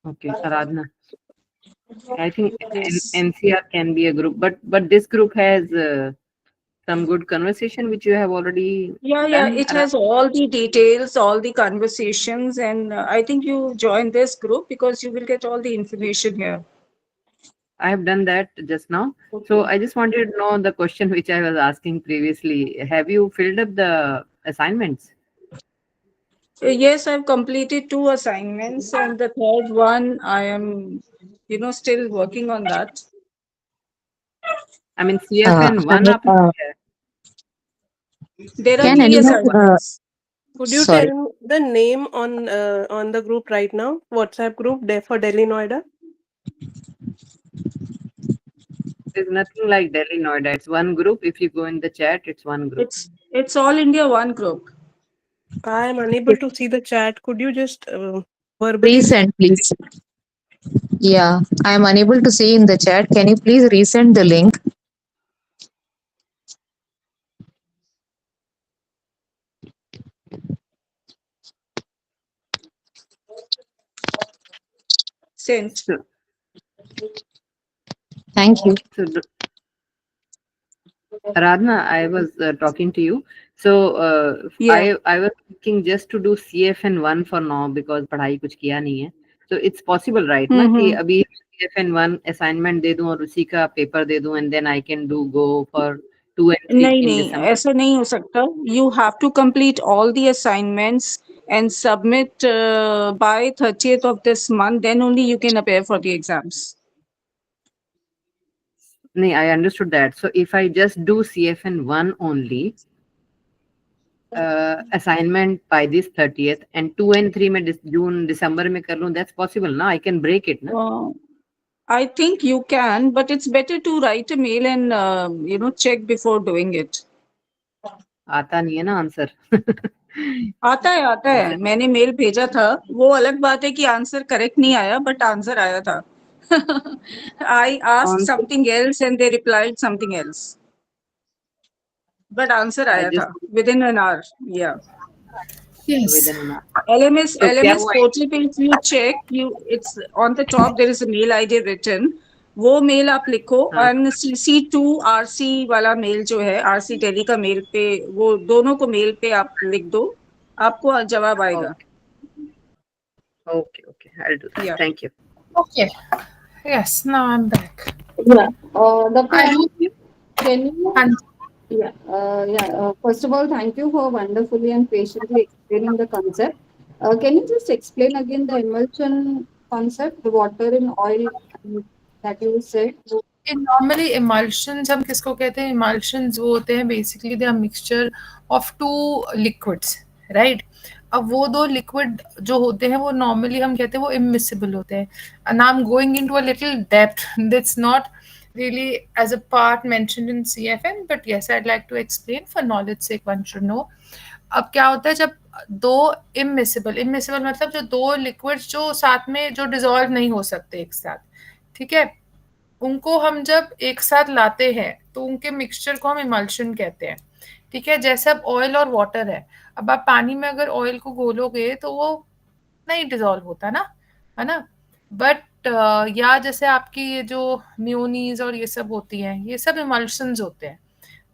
Okay, Aradhana. I think Yes. NCR can be a group, but this group has some good conversation which you have already Yeah, done it around? has all the details, all the conversations, and I think you join this group because you will get all the information here. I have done that just now. So I just wanted to know the question which I was asking previously. Have you filled up the assignments? Yes, I've completed 2 assignments, and the third one I am, still working on that. I mean, CFN one Hi, आपने किया है? There are can 3 anyone, assignments. Could you sorry, tell the name on the group right now? WhatsApp group for Delhi Noida. There's nothing like Delhi Noida. It's one group. If you go in the chat, it's one group. It's all India one group. I am unable to see the chat. Could you just verbally? resend, please. Yeah, I am unable to see in the chat. Can you please resend the link? Sent. So, Thank you. so Aradhana, I was talking to you. So Yeah. I was thinking just to do CFN one for now because पढ़ाई कुछ किया नहीं है. So it's possible, right? ना कि अभी CFN one assignment दे दूं और उसी का paper दे दूं and then I can go for 2 and 3 नहीं in नहीं December. ऐसा नहीं हो सकता. You have to complete all the assignments and submit by 30th of this month. Then only you can appear for the exams. नहीं, I understood that. So if I just do CFN one only, assignment by this 30th and 2 and 3 में June December में कर लूं, that's possible ना? I can break it ना? I think you can, but it's better to write a mail and check before doing it. आता नहीं है ना आंसर. आता है मैंने मेल भेजा था. वो अलग बात है कि आंसर करेक्ट नहीं आया, बट आंसर आया था. I asked something else and they replied something else. But answer आया था within an hour. Yeah. Yes. within an hour. LMS तो क्या LMS हुआ? portal पे if you check, it's on the top there is a mail ID written. वो mail आप लिखो और CC2 RC वाला मेल जो है RC टेली का मेल पे, वो दोनों को मेल पे आप लिख दो, आपको जवाब आएगा. Okay, I'll do that. Yeah. Thank you. Okay. Yes, now I'm back. Yeah. Dr. I hope Can you? and First of all, thank you for wonderfully and patiently explaining the concept. Can you just explain again the emulsion concept, the water in oil that you said? normally emulsions हम किसको कहते हैं? Emulsions वो होते हैं basically they are mixture of two liquids, right? अब वो दो liquid जो होते हैं वो normally हम कहते हैं वो immiscible होते हैं. And I'm going into a little depth. That's not really as a part mentioned in CFN, but yes, I'd like to explain for knowledge sake one should know. अब क्या होता है जब दो immiscible मतलब जो दो liquids जो साथ में जो dissolve नहीं हो सकते एक साथ, ठीक है, उनको हम जब एक साथ लाते हैं तो उनके मिक्सचर को हम इमल्शन कहते हैं. ठीक है, जैसे अब ऑयल और वाटर है. अब आप पानी में अगर ऑयल को घोलोगे तो वो नहीं डिसॉल्व होता ना, है ना. बट या जैसे आपकी ये जो मेयोनीज और ये सब होती हैं, ये सब इमल्शंस होते हैं.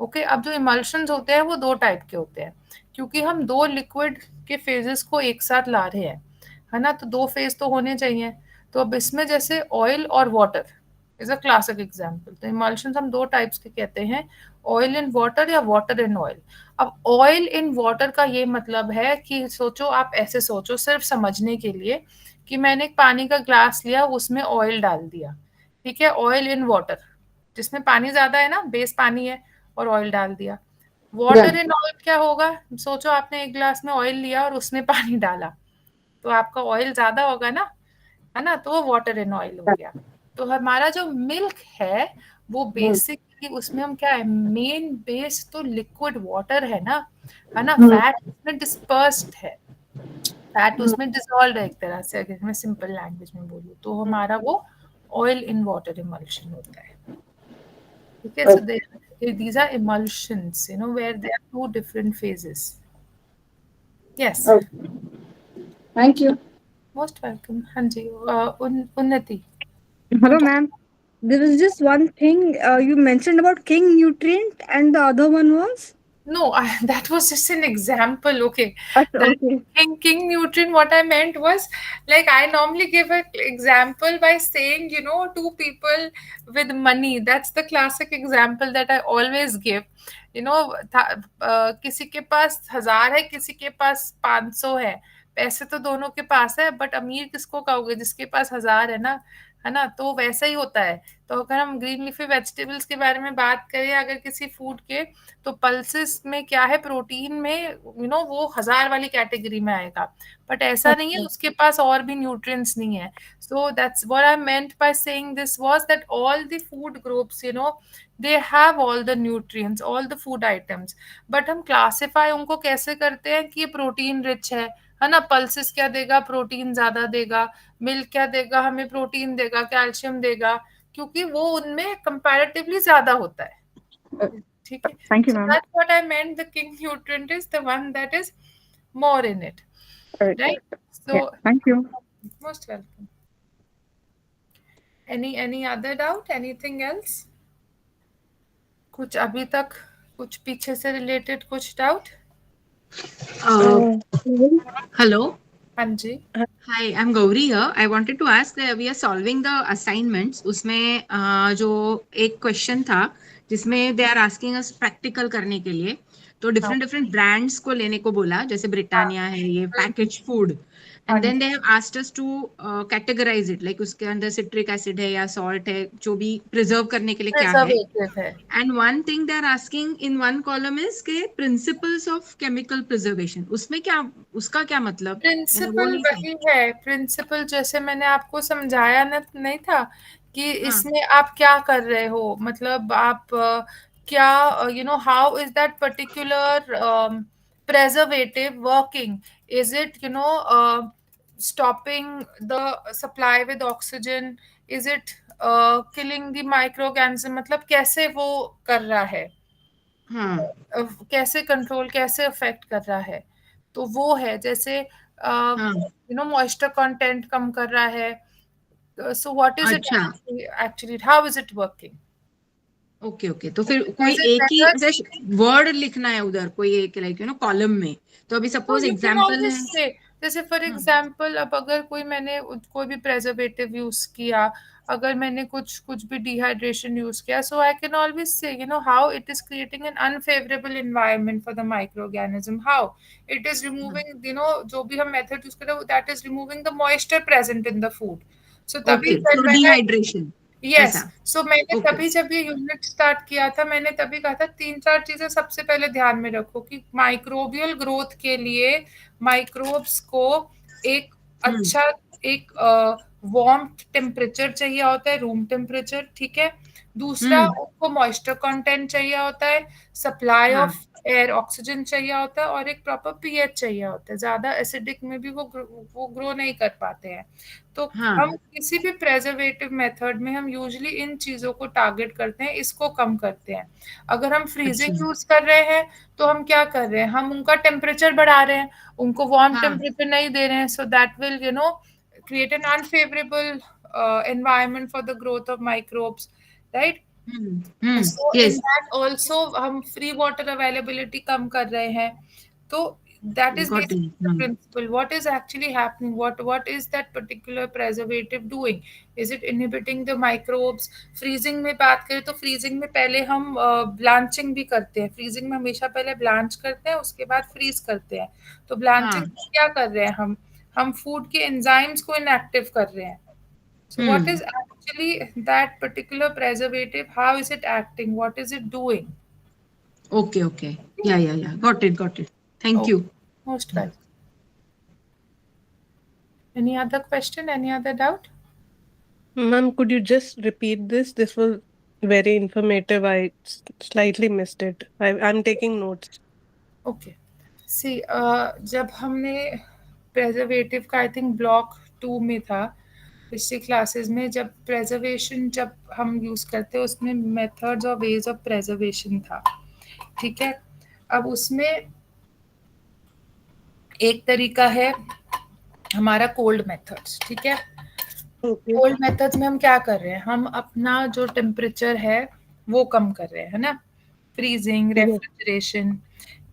ओके, अब जो इमल्शंस होते हैं वो दो टाइप के होते हैं, क्योंकि हम दो लिक्विड के फेजेस को एक साथ ला रहे हैं, है ना, तो दो फेज तो होने चाहिए. तो अब इसमें जैसे ऑयल और water is a classic example. तो इमल्शंस हम दो टाइप्स के कहते हैं, ऑयल इन वाटर या वाटर इन ऑयल. अब ऑयल इन वाटर का ये मतलब है कि सोचो, आप ऐसे सोचो सिर्फ समझने के लिए कि मैंने एक पानी का ग्लास लिया, उसमें ऑयल डाल दिया, ठीक है, ऑयल इन वाटर जिसमें पानी ज्यादा है ना, बेस पानी है, और ऑयल डाल दिया. वाटर इन ऑयल क्या होगा? सोचो आपने एक ग्लास में ऑयल लिया और उसमें पानी डाला, तो आपका ऑयल ज्यादा होगा ना, है ना, तो वो वाटर इन ऑयल हो गया. तो हमारा जो मिल्क है वो बेसिकली उसमें हम क्या है, मेन बेस तो लिक्विड वाटर है ना, फैट उसमें डिस्पर्स्ड है, फैट उसमें डिसॉल्व है एक तरह से, अगर मैं सिंपल लैंग्वेज में बोलूँ तो हमारा वो ऑयल इन वाटर इमल्शन होता है. ठीक है, so these are emulsions, where there are two different phases. Yes. Okay. Thank you. Most welcome. हाँ जी, उन्नति. Hello, ma'am. There was just one thing you mentioned about king nutrient, and the other one was. No, that was just an example. Okay, that Okay. king nutrient. What I meant was, like, I normally give an example by saying, two people with money. That's the classic example that I always give. किसी के पास 1,000 है, किसी के पास 500 है। पैसे तो दोनों के पास है, बट अमीर किसको कहोगे? जिसके पास 1,000 है ना? तो वैसा ही होता है। तो अगर हम ग्रीन लीफी वेजिटेबल्स के बारे में बात करें, अगर किसी फूड के, तो पल्सेस में क्या है, प्रोटीन में वो 1,000 वाली कैटेगरी में आएगा, बट ऐसा नहीं है उसके पास और भी न्यूट्रिएंट्स नहीं है। So that's what I meant by saying this was that all the food groups they have all the nutrients, all the food items, but हम क्लासिफाई उनको कैसे करते हैं कि ये प्रोटीन रिच है ना? पल्सेस क्या देगा? प्रोटीन ज्यादा देगा। मिल्क क्या देगा? हमें प्रोटीन देगा, कैल्शियम देगा, क्योंकि वो उनमें कंपैरेटिवली ज्यादा होता है। ठीक है? Thank you, So ma'am. that's what I meant. The king nutrient is the one that is more in it, right? So Yeah, thank you. most welcome. Any other doubt? Anything else? कुछ अभी तक कुछ पीछे से related कुछ doubt? Hello. हाँ जी। Hi, I'm Gauri here. I wanted to ask that we are solving the assignments. उसमें जो एक question था जिसमें they are asking us practical करने के लिए, तो different brands को लेने को बोला, जैसे ब्रिटानिया है, ये packaged food, and then they have asked us to categorize it, like उसके अंदर citric acid है या salt है, जो भी preserve करने के लिए क्या है. Preservative है। And one thing they are asking in one column is के principles of chemical preservation. उसमें क्या, उसका क्या मतलब? प्रिंसिपल वही है। प्रिंसिपल जैसे मैंने आपको समझाया नहीं था कि इसमें आप क्या कर रहे हो, मतलब आप क्या how is that particular preservative working? Is it stopping the supply with oxygen? Is it killing the microorganism? मतलब कैसे वो कर रहा है, कैसे कंट्रोल, कैसे अफेक्ट कर रहा है, तो वो है। जैसे मॉइस्चर कंटेंट कम कर रहा है, so what is it actually, how is it working? Okay, तो फिर कोई एक ही वर्ड लिखना है उधर, कोई एक लाइक कॉलम में। तो अभी सपोज एग्जांपल है, जैसे फॉर एग्जांपल, अब अगर मैंने कोई भी प्रेजर्वेटिव यूज किया, अगर मैंने कुछ भी डिहाइड्रेशन यूज किया, so I can always say how it is creating an unfavourable environment for the microorganism, how it is removing जो भी हम मेथड यूज कर रहे हैं, that is removing the moisture present in the food. So तभी dehydration. Yes, सो मैंने तभी जब ये यूनिट स्टार्ट किया था, मैंने तभी कहा था 3-4 चीजें सबसे पहले ध्यान में रखो कि माइक्रोबियल ग्रोथ के लिए माइक्रोब्स को एक अच्छा एक वार्म टेम्परेचर चाहिए होता है, रूम टेम्परेचर, ठीक है। दूसरा, उनको मॉइस्चर कंटेंट चाहिए होता है, सप्लाई ऑफ एयर ऑक्सीजन चाहिए होता है, और एक प्रॉपर पीएच चाहिए होता है। ज्यादा एसिडिक में भी वो ग्रो नहीं कर पाते हैं। तो हम किसी भी प्रेजर्वेटिव मेथड में हम यूजुअली इन चीजों को टारगेट करते हैं, इसको कम करते हैं। अगर हम फ्रीजिंग यूज कर रहे हैं तो हम क्या कर रहे हैं, हम उनका टेम्परेचर बढ़ा रहे हैं, उनको वार्म टेम्परेचर नहीं दे रहे हैं, so that will create an unfavorable environment for the growth of microbes, right? So in that also हम free water availability कम कर रहे हैं। तो that is basically the principle. What is actually happening? What is that particular preservative doing? Is it inhibiting the microbes? Freezing में बात करें तो freezing में पहले हम ब्लांचिंग भी करते हैं। freezing में हमेशा पहले ब्लांच करते हैं, उसके बाद फ्रीज करते हैं। तो ब्लांचिंग क्या कर रहे हैं हम फूड के एंजाइम्स को इनएक्टिव कर रहे हैं। So what is actually that particular preservative? How is it acting? What is it doing? Okay. Yeah. Got it. Thank you. Most welcome. Any other question? Any other doubt? Ma'am, could you just repeat this? This was very informative. I slightly missed it. I'm taking notes. Okay. See, जब हमने preservative का I think block 2 में था, पिछली classes में, जब preservation जब हम यूज करते हैं उसमें मेथड्स और वेज ऑफ प्रेजर्वेशन था, ठीक है। अब उसमें एक तरीका है हमारा कोल्ड मेथड्स, ठीक है। Okay. ओल्ड मेथड्स में हम क्या कर रहे हैं, हम अपना जो टेम्परेचर है वो कम कर रहे हैं, है ना, फ्रीजिंग, रेफ्रिजरेशन,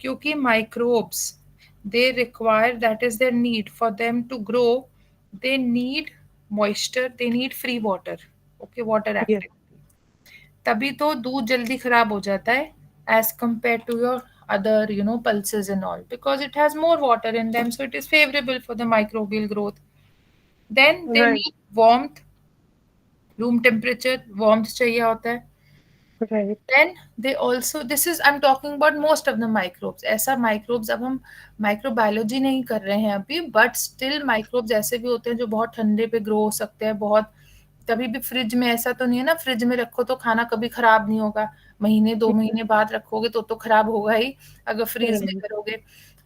क्योंकि microbes they require, that is their need for them to grow, they need moisture, they need free water, okay, water Yeah. Active, तभी तो दूध जल्दी खराब हो जाता है as compare to your other pulses and all, because it has more water in them, so it is favorable for the microbial growth. Then they Right. need warmth, room temperature, warmth चाहिए होता है. Right. Then they also, this is I'm talking about most of the microbes. ऐसा microbes, अब हम microbiology नहीं कर रहे हैं अभी, but still microbes ऐसे भी होते हैं जो बहुत ठंडे पे ग्रो हो सकते हैं, बहुत, कभी भी फ्रिज में ऐसा तो नहीं है ना, फ्रिज में रखो तो खाना कभी खराब नहीं होगा, महीने 2 महीने बाद रखोगे तो खराब होगा ही अगर फ्रीज में करोगे,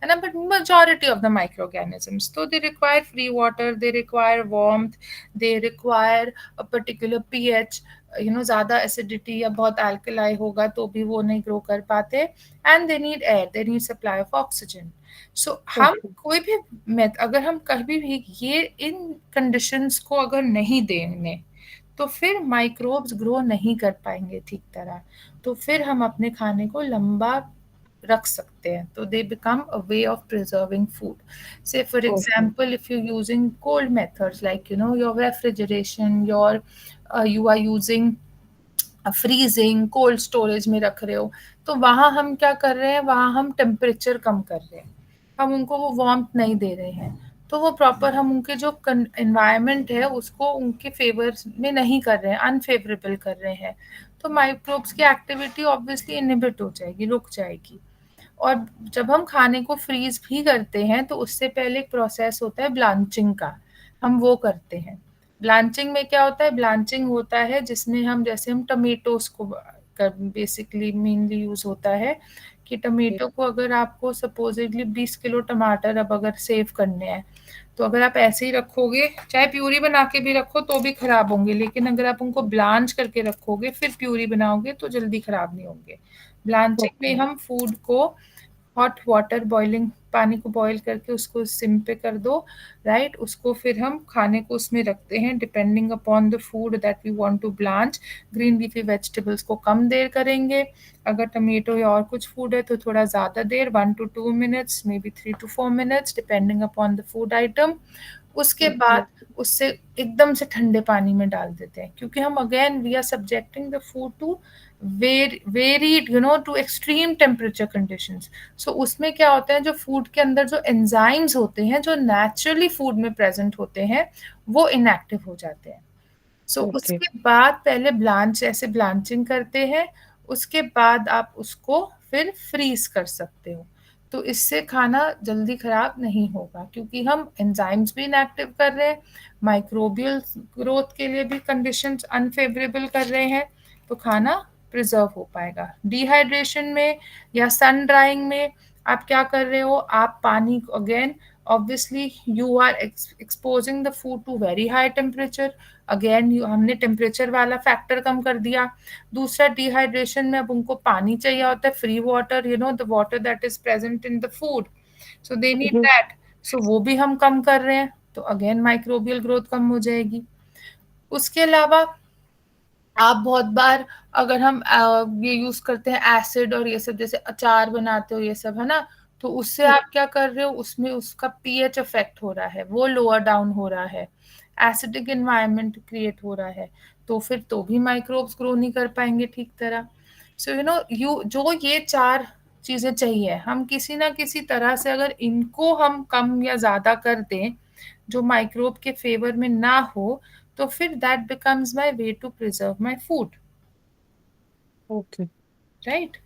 है ना. But majority of the microorganisms, so they require free water, they require warmth, they require a particular pH, ज्यादा एसिडिटी या बहुत अल्कलाई होगा तो भी वो नहीं ग्रो कर पाते, and they need air, they need supply of oxygen. So हम कोई भी अगर हम कभी भी ये इन कंडीशंस को अगर नहीं देंगे तो फिर माइक्रोब्स ग्रो नहीं कर पाएंगे ठीक तरह, तो फिर हम अपने खाने को लंबा रख सकते हैं, तो they become a way of preserving food. Say for example, if you using cold methods like your refrigeration, your you are using freezing, cold storage में रख रहे हो, तो वहां हम क्या कर रहे हैं, वहां हम टेम्परेचर कम कर रहे हैं, हम उनको वो वार्मथ नहीं दे रहे हैं, तो वो प्रॉपर हम उनके जो एनवायरनमेंट है उसको उनके फेवर में नहीं कर रहे हैं, अनफेवरेबल कर रहे हैं, तो माइक्रोब्स की एक्टिविटी ऑब्वियसली इनहिबिट हो जाएगी, रुक जाएगी. और जब हम खाने को फ्रीज भी करते हैं तो उससे पहले एक प्रोसेस होता है ब्लांचिंग का, हम वो करते हैं. ब्लांचिंग में क्या होता है, ब्लांचिंग होता है जिसमें हम, जैसे हम टमेटोज को बेसिकली मेनली यूज होता है कि टमेटो को अगर आपको सपोजिटली 20 किलो टमाटर अब अगर सेव करने हैं, तो अगर आप ऐसे ही रखोगे, चाहे प्यूरी बना के भी रखो तो भी खराब होंगे, लेकिन अगर आप उनको ब्लांच करके रखोगे फिर प्यूरी बनाओगे तो जल्दी खराब नहीं होंगे. ब्लांचिंग में हम फूड को हॉट वाटर, बॉइलिंग पानी को बॉईल करके उसको सिम पे कर दो, राइट, उसको फिर हम खाने को उसमें रखते हैं depending upon the food that we want to blanch. Green leafy vegetables को कम देर करेंगे, अगर टमेटो या और कुछ फूड है तो थोड़ा ज़्यादा देर, 1 to 2 minutes, may be 3 to 4 minutes depending upon the food item. उसके बाद उससे एकदम से ठंडे पानी में डाल देते हैं, क्योंकि हम again we are subjecting the food to varied to extreme temperature conditions. So उसमें क्या होता है, जो फूड के अंदर जो एंजाइम्स होते हैं जो नेचुरली फूड में प्रेजेंट होते हैं वो इनएक्टिव हो जाते हैं. सो उसके बाद पहले ऐसे ब्लांचिंग करते हैं, उसके बाद आप उसको फिर फ्रीज कर सकते हो, तो इससे खाना जल्दी खराब नहीं होगा, क्योंकि हम एंजाइम्स भी इनएक्टिव कर रहे हैं, माइक्रोबियल ग्रोथ के लिए भी कंडीशंस अनफेवरेबल कर रहे हैं, तो खाना प्रिजर्व हो पाएगा. डिहाइड्रेशन में या सन ड्राइंग में आप क्या कर रहे हो, आप पानी again obviously you are exposing the food to very high temperature, again हमने टेम्परेचर वाला फैक्टर कम कर दिया. दूसरा, डिहाइड्रेशन में अब उनको पानी चाहिए होता है, free water, the water that is present in the food, so they need that, so वो भी हम कम कर रहे हैं, तो अगेन माइक्रोबियल ग्रोथ कम हो जाएगी. उसके अलावा आप बहुत बार अगर हम ये यूज करते हैं एसिड और ये सब, जैसे अचार बनाते हो ये सब, है ना, तो उससे आप क्या कर रहे हो, उसमें उसका पीएच इफेक्ट हो रहा है, वो लोअर डाउन हो रहा है, एसिडिक एनवायरनमेंट क्रिएट हो रहा है, तो फिर तो भी माइक्रोब्स ग्रो नहीं कर पाएंगे ठीक तरह. सो जो ये 4 चीजें चाहिए, हम किसी ना किसी तरह से अगर इनको हम कम या ज्यादा कर दें जो माइक्रोब के फेवर में ना हो, तो फिर that becomes my way to preserve my food. Okay. Right?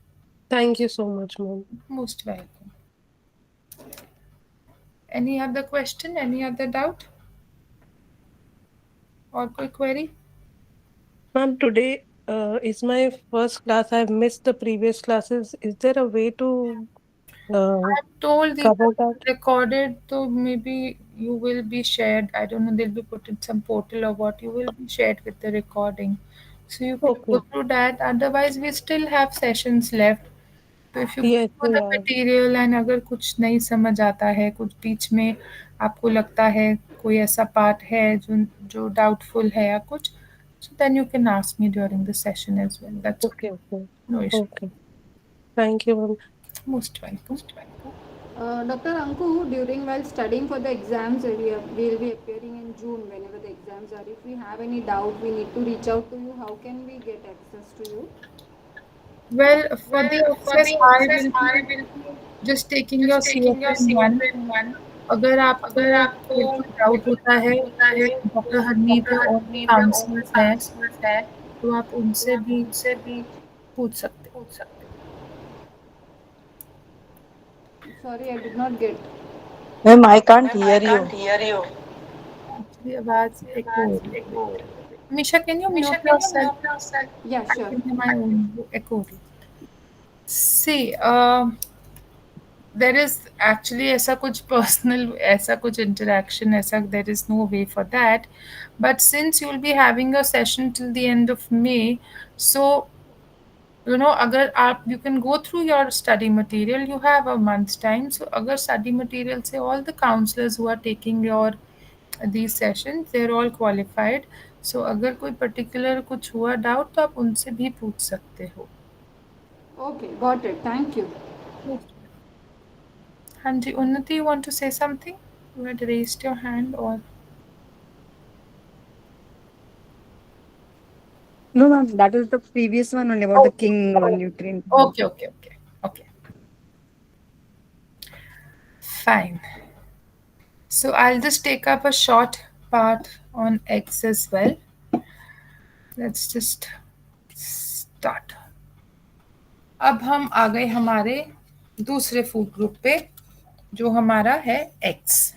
Thank you so much, ma'am. Most welcome. Any other question? Any other doubt? Or कोई query? Ma'am, today is my first class. I've missed the previous classes. Is there a way to I'm told these cover are that? recorded, so maybe you will be shared. I don't know, they'll be put in some portal or what. You will be shared with the recording. So you can go through that. Otherwise, we still have sessions left. तो if you Yes, go the yeah. Material and अगर कुछ नहीं समझ आता है, कुछ बीच में आपको लगता है कोई ऐसा पार्ट है जो डाउटफुल है या कुछ, so then you can ask me during the session as well. That's Okay, okay. no issue. Okay. Thank you, ma'am. Most welcome. Dr. Anku, during while studying for the exams, we will be appearing in June whenever the exams are. If we have any doubt, we need to reach out to you. How can we get access to you? Well, for the access, I will be just taking your CFN1. अगर आपको फिर कोई doubt होता है तो doctor Harmeet है और counsellors हैं, तो आप उनसे भी पूछ सकते हो. Sorry, I did not get. Ma'am, I can't hear you. Actually, आवाज echo हो रही है. Misha, can you mute yourself? Yeah, I sure. can hear my own echo. See, there is actually ऐसा कुछ personal, ऐसा कुछ interaction, ऐसा there is no way for that. But since you will be having a session till the end of May, so you know, अगर आप you can go through your study material. You have a month's time. So अगर study material से all the counselors who are taking your these sessions, they're all qualified. So अगर कोई particular कुछ हुआ doubt तो आप उनसे भी पूछ सकते हो. Okay, got it. Thank you. Hanji, Unnati, you want to say something? You had raised your hand or? No, ma'am, that is the previous one only about the king nutrient. Okay. Fine. So I'll just take up a short part on eggs as well. Let's just start. अब हम आ गए हमारे दूसरे food group पे जो हमारा है eggs.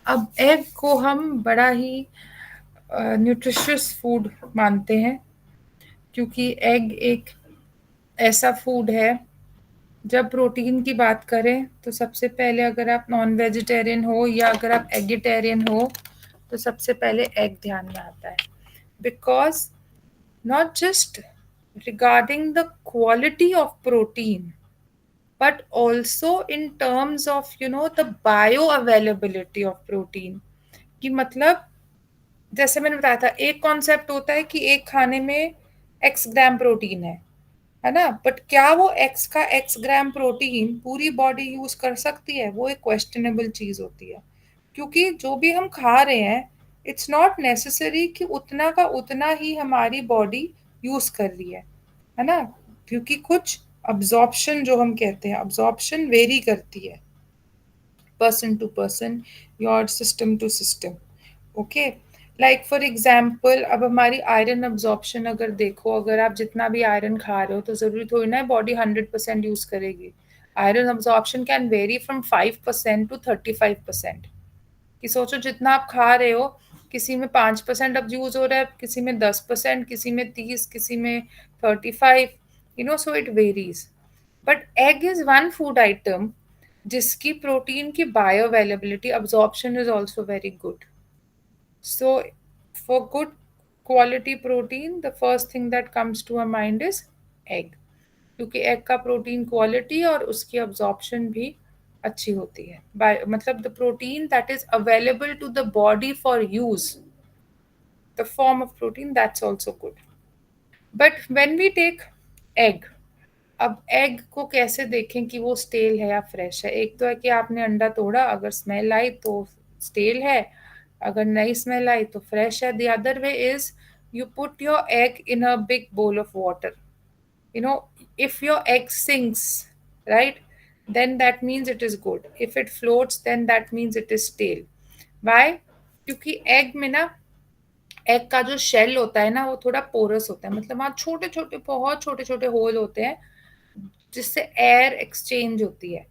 अब एग को हम बड़ा ही न्यूट्रिशियस फूड मानते हैं क्योंकि एग एक ऐसा फूड है. जब प्रोटीन की बात करें तो सबसे पहले अगर आप नॉन वेजिटेरियन हो या अगर आप एगिटेरियन हो तो सबसे पहले एग ध्यान में आता है. Because not just regarding the quality of protein but also in terms of the bioavailability of protein. कि मतलब जैसे मैंने बताया था एक कॉन्सेप्ट होता है कि एक खाने में x ग्राम प्रोटीन है ना, बट क्या वो x का x ग्राम प्रोटीन पूरी बॉडी यूज कर सकती है, वो एक क्वेश्चनेबल चीज होती है. क्योंकि जो भी हम खा रहे हैं इट्स नॉट नेसेसरी कि उतना का उतना ही हमारी बॉडी यूज कर रही है ना, क्योंकि कुछ अब्जॉर्प्शन जो हम कहते हैं अब्जॉर्प्शन वेरी करती है person to person, your system to system. Okay, like for example अब हमारी आयरन अब्जॉर्प्शन अगर देखो, अगर आप जितना भी आयरन खा रहे हो तो जरूरी थोड़ी ना बॉडी 100% यूज करेगी. Iron absorption can very from 5% to 35%. कि सोचो जितना आप खा रहे हो किसी में 5% अब यूज हो रहा है, किसी में 10%, किसी में 30, किसी में 35, so it varies. But egg is one food item जिसकी प्रोटीन की bioavailability absorption is also very good. So for good quality protein, the first thing that comes to our mind is egg. क्योंकि egg का protein quality और उसकी absorption भी अच्छी होती है. मतलब the protein that is available to the body for use, the form of protein that's also good. But when we take egg, अब एग को कैसे देखें कि वो स्टेल है या फ्रेश है. एक तो है कि आपने अंडा तोड़ा, अगर स्मेल आई तो स्टेल है, अगर नई स्मेल आई तो फ्रेश है. The other way is you put your egg in a big bowl of water. If your egg sinks, right, then that means it is good. If it floats, then that means it is stale. Why? क्योंकि egg में ना, egg का जो shell होता है ना वो थोड़ा पोरस होता है, मतलब वहाँ छोटे छोटे बहुत छोटे छोटे होल होते हैं जिससे एयर एक्सचेंज होती है.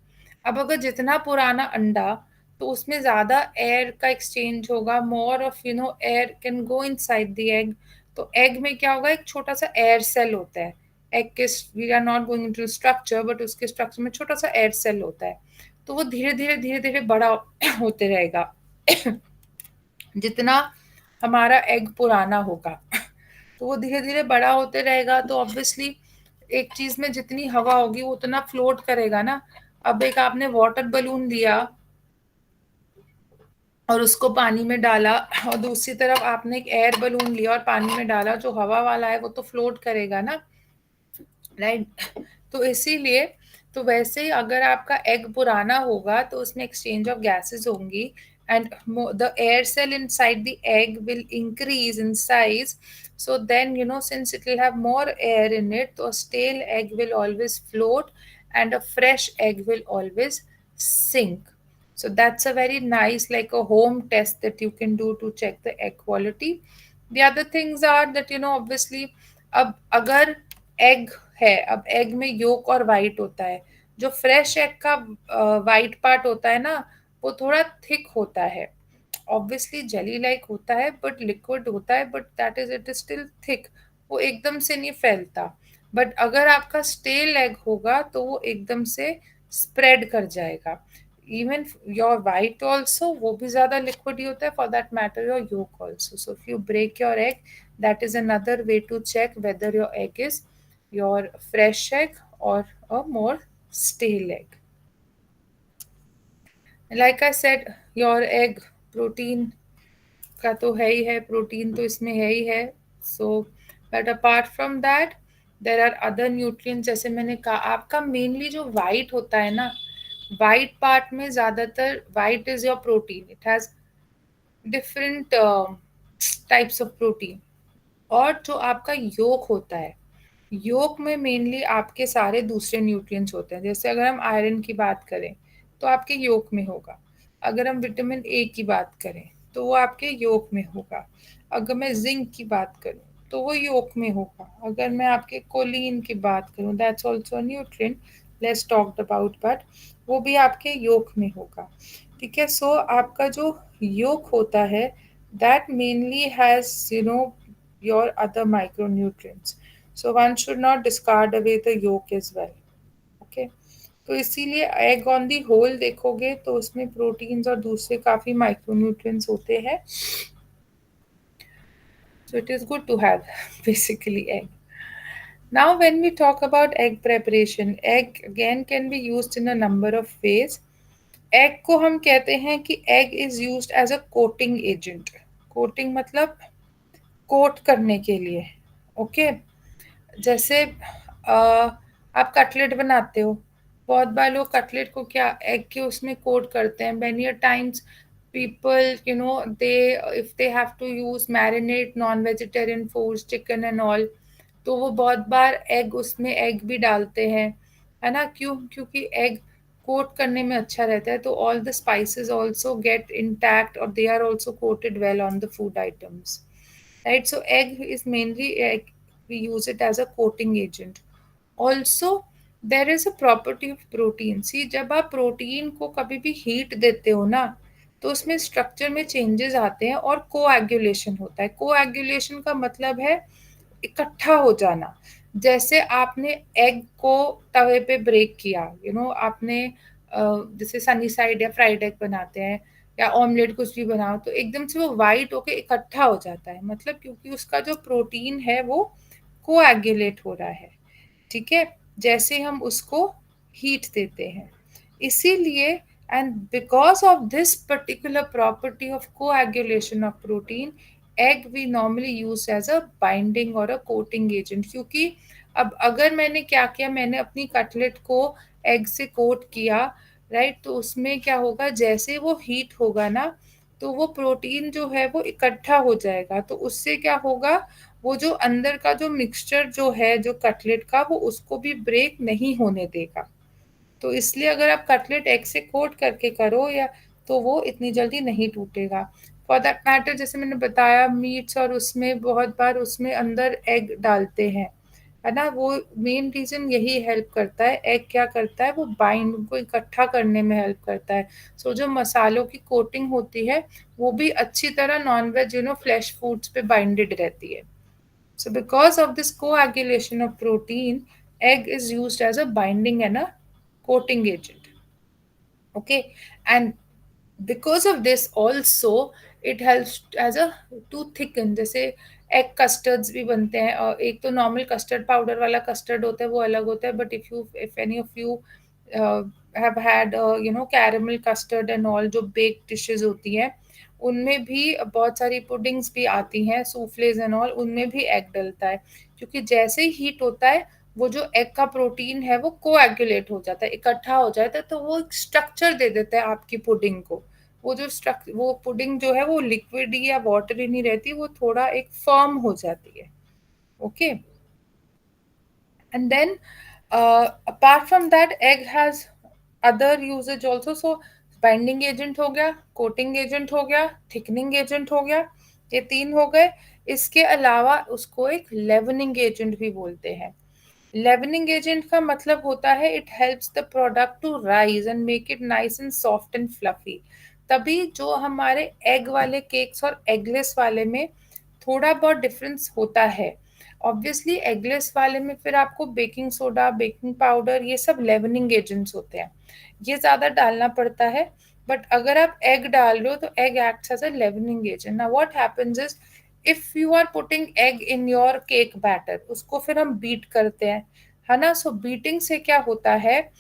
अब अगर जितना पुराना अंडा तो उसमें ज्यादा एयर का एक्सचेंज होगा, more of air can go inside the egg. तो एग में क्या होगा, एक छोटा सा एयर सेल होता है. एग के we are not going into structure, but उसके स्ट्रक्चर में छोटा सा एयर सेल होता है. तो वो धीरे धीरे बड़ा होते रहेगा जितना हमारा एग पुराना होगा. तो वो धीरे धीरे बड़ा होते रहेगा. तो ऑब्वियसली एक चीज में जितनी हवा होगी वो उतना फ्लोट करेगा ना. अब एक आपने वाटर बलून दिया और उसको पानी में डाला, और दूसरी तरफ आपने एक एयर बलून लिया और पानी में डाला, जो हवा वाला है वो तो फ्लोट करेगा ना, राइट। तो इसीलिए, तो वैसे ही अगर आपका एग पुराना होगा तो उसमें एक्सचेंज ऑफ गैसेस होंगी, and the air cell inside the egg will increase in size. So then, since it will have more air in it, so a stale egg will always float and a fresh egg will always sink. So that's a very nice, like a home test that you can do to check the egg quality. The other things are that, obviously, अब अगर egg है, अब egg में योक और white होता है, जो fresh egg का वाइट पार्ट होता है ना, वो थोड़ा थिक होता है, ऑब्वियसली जेली लाइक होता है, बट लिक्विड होता है, but that is, it is still thick, वो एकदम से नहीं फैलता. बट अगर आपका स्टेल एग होगा तो वो एकदम से स्प्रेड कर जाएगा. इवन योर वाइट ऑल्सो, वो भी ज्यादा लिक्विड ही होता है, for that matter your yolk also. So if you break your egg, that is another way to check whether your egg is your fresh egg or a more stale egg. Like I said, your egg protein का तो है ही है, protein तो इसमें है ही है. So but apart from that there are other nutrients. जैसे मैंने कहा, आपका मेनली जो वाइट होता है ना, वाइट पार्ट में ज्यादातर, white is your protein, it has different types of protein. और जो आपका योक होता है, योक में मेनली आपके सारे दूसरे न्यूट्रिएंट्स होते हैं. जैसे अगर हम आयरन की बात करें तो आपके योक में होगा, अगर हम विटामिन ए की बात करें तो वो आपके योक में होगा, अगर मैं जिंक की बात करूं तो वो योक में होगा, अगर मैं आपके कोलिन की बात करूं, that's also nutrient, let's talked about, but वो भी आपके योक में होगा. ठीक है. सो आपका जो योक होता है, that mainly has your other micronutrients. So one should not discard away the yolk as well. Okay. तो इसीलिए एग ऑन दी होल देखोगे तो उसमें प्रोटीन्स और दूसरे काफी माइक्रोन्यूट्रिएंट्स होते हैं. So it is good to have basically egg. Now when we talk about egg preparation, egg again can be used in a number of ways. Egg को हम कहते हैं कि egg is used as a coating agent. Coating मतलब coat करने के लिए. Okay. जैसे आप कटलेट बनाते हो, बहुत बार लोग कटलेट को क्या एग के उसमें कोट करते हैं. Many times people they, if they have to use marinate non vegetarian foods, chicken and all, तो वो बहुत बार एग, उसमें एग भी डालते हैं, है ना. क्यों? क्योंकि एग कोट करने में अच्छा रहता है, तो all the spices also get intact और they are also coated well on the food items, right? So egg is mainly egg, we use it as a coating agent. Also there is a property of protein. See, जब आप protein को कभी भी heat देते हो ना, तो उसमें स्ट्रक्चर में चेंजेस आते हैं और कोएगुलेशन होता है. कोएगुलेशन का मतलब है इकट्ठा हो जाना. जैसे आपने एग को तवे पे ब्रेक किया, आपने जैसे सनी साइड या फ्राइड एग बनाते हैं या ऑमलेट कुछ भी बनाओ, तो एकदम से वो वाइट होके इकट्ठा हो जाता है, मतलब क्योंकि उसका जो प्रोटीन है वो कोएगुलेट हो रहा है. ठीक है. जैसे हम उसको हीट देते हैं, इसीलिए, and because of this particular property of coagulation of protein, egg we normally use as a binding और अ कोटिंग एजेंट. क्योंकि अब अगर मैंने क्या किया, मैंने अपनी कटलेट को एग से कोट किया, राइट, तो उसमें क्या होगा, जैसे वो हीट होगा ना, तो वो प्रोटीन जो है वो इकट्ठा हो जाएगा, तो उससे क्या होगा, वो जो अंदर का जो मिक्सचर जो है जो कटलेट का, वो उसको भी ब्रेक नहीं होने देगा. तो इसलिए अगर आप कटलेट एग से कोट करके करो, या तो वो इतनी जल्दी नहीं टूटेगा. फॉर दैट मैटर, जैसे मैंने बताया, मीट्स और उसमें बहुत बार उसमें अंदर एग डालते हैं, है ना. वो मेन रीजन यही हेल्प करता है. एग क्या करता है, वो बाइंड को इकट्ठा करने में हेल्प करता है. सो जो मसालों की कोटिंग होती है वो भी अच्छी तरह नॉन वेज फ्लैश फूड्स पे बाइंडेड रहती है. So because of this coagulation of protein, egg is used as a binding and a coating agent. Okay, and because of this also it helps as a to thicken. जैसे egg कस्टर्ड्स भी बनते हैं, और एक तो normal custard powder वाला custard होता है, वो अलग होता है, but if any of you have had caramel custard and all, जो बेक डिशेस होती हैं, उनमें भी बहुत सारी पुडिंग्स भी आती हैं, सूफलेज एंड ऑल, उनमें भी एग डलता है, क्योंकि जैसे ही हीट होता है वो जो एग का प्रोटीन है वो कोएगुलेट हो जाता है, इकट्ठा हो जाता है, तो वो एक स्ट्रक्चर दे देता है आपकी पुडिंग को। वो पुडिंग जो है वो लिक्विड या वाटरी नहीं रहती, वो थोड़ा एक फर्म हो जाती है। Okay, and then apart from that egg has other usage also. So binding agent हो गया, कोटिंग एजेंट हो गया, थिकनिंग एजेंट हो गया, ये 3 हो गए। इसके अलावा उसको एक लेवनिंग एजेंट भी बोलते हैं। लेवनिंग एजेंट का मतलब होता है it helps the product to rise and make it nice and soft and fluffy. तभी जो हमारे एग वाले केक्स और एगलेस वाले में थोड़ा बहुत डिफरेंस होता है। ऑब्वियसली एगलेस वाले में फिर आपको बेकिंग सोडा, बेकिंग पाउडर, ये सब लेवनिंग एजेंट्स होते हैं, ये ज्यादा डालना पड़ता है। बट अगर आप एग डाल रहे हो तो egg acts as a leavening agent. Now what happens is if you are putting egg in your cake batter, उसको फिर हम बीट करते हैं, है ना। सो बीटिंग से क्या होता है,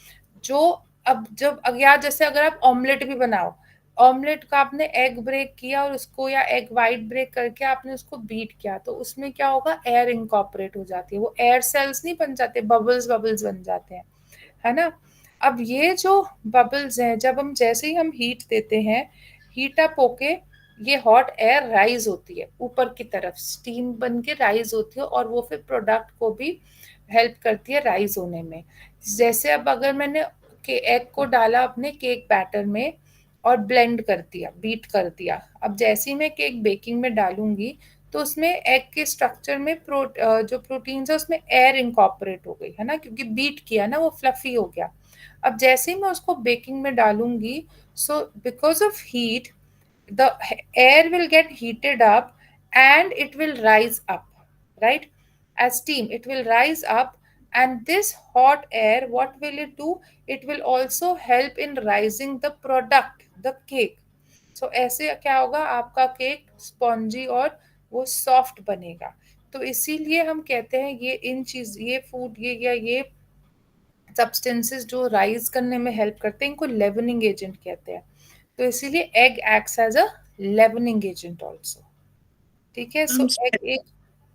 जो अब जब या जैसे अगर आप ऑमलेट भी बनाओ, ऑमलेट का आपने एग ब्रेक किया और उसको, या एग वाइट ब्रेक करके आपने उसको बीट किया, तो उसमें क्या होगा, एयर इनकॉर्पोरेट हो जाती है, वो एयर सेल्स नहीं बन जाते, बबल्स बबल्स बन जाते हैं, है ना। अब ये जो बबल्स हैं, जब हम जैसे ही हम हीट देते हैं, हीट अप होके ये हॉट एयर राइज होती है ऊपर की तरफ, स्टीम बन के राइज होती है, और वो फिर प्रोडक्ट को भी हेल्प करती है राइज होने में। जैसे अब अगर मैंने एग को डाला अपने केक बैटर में और ब्लेंड कर दिया, बीट कर दिया, अब जैसे ही मैं केक बेकिंग में डालूंगी तो उसमें एग के स्ट्रक्चर में जो प्रोटीन्स है उसमें एयर इनकॉर्पोरेट हो गई, है ना, क्योंकि बीट किया ना, वो फ्लफी हो गया। अब जैसे ही मैं उसको बेकिंग में डालूंगी, so because of heat the air will get heated up and it will rise up, right, as steam it will rise up, and this hot air, what will it do, it will also help in rising the product, the cake. So ऐसे क्या होगा, आपका cake spongy और वो soft बनेगा। तो इसीलिए हम कहते हैं ये इन चीज, ये फूड, ये सब्सटेंसेस जो राइज करने में हेल्प करते हैं, इनको लेवनिंग एजेंट कहते हैं। तो इसीलिए egg acts as a leavening agent also. ठीक है, सो एग एक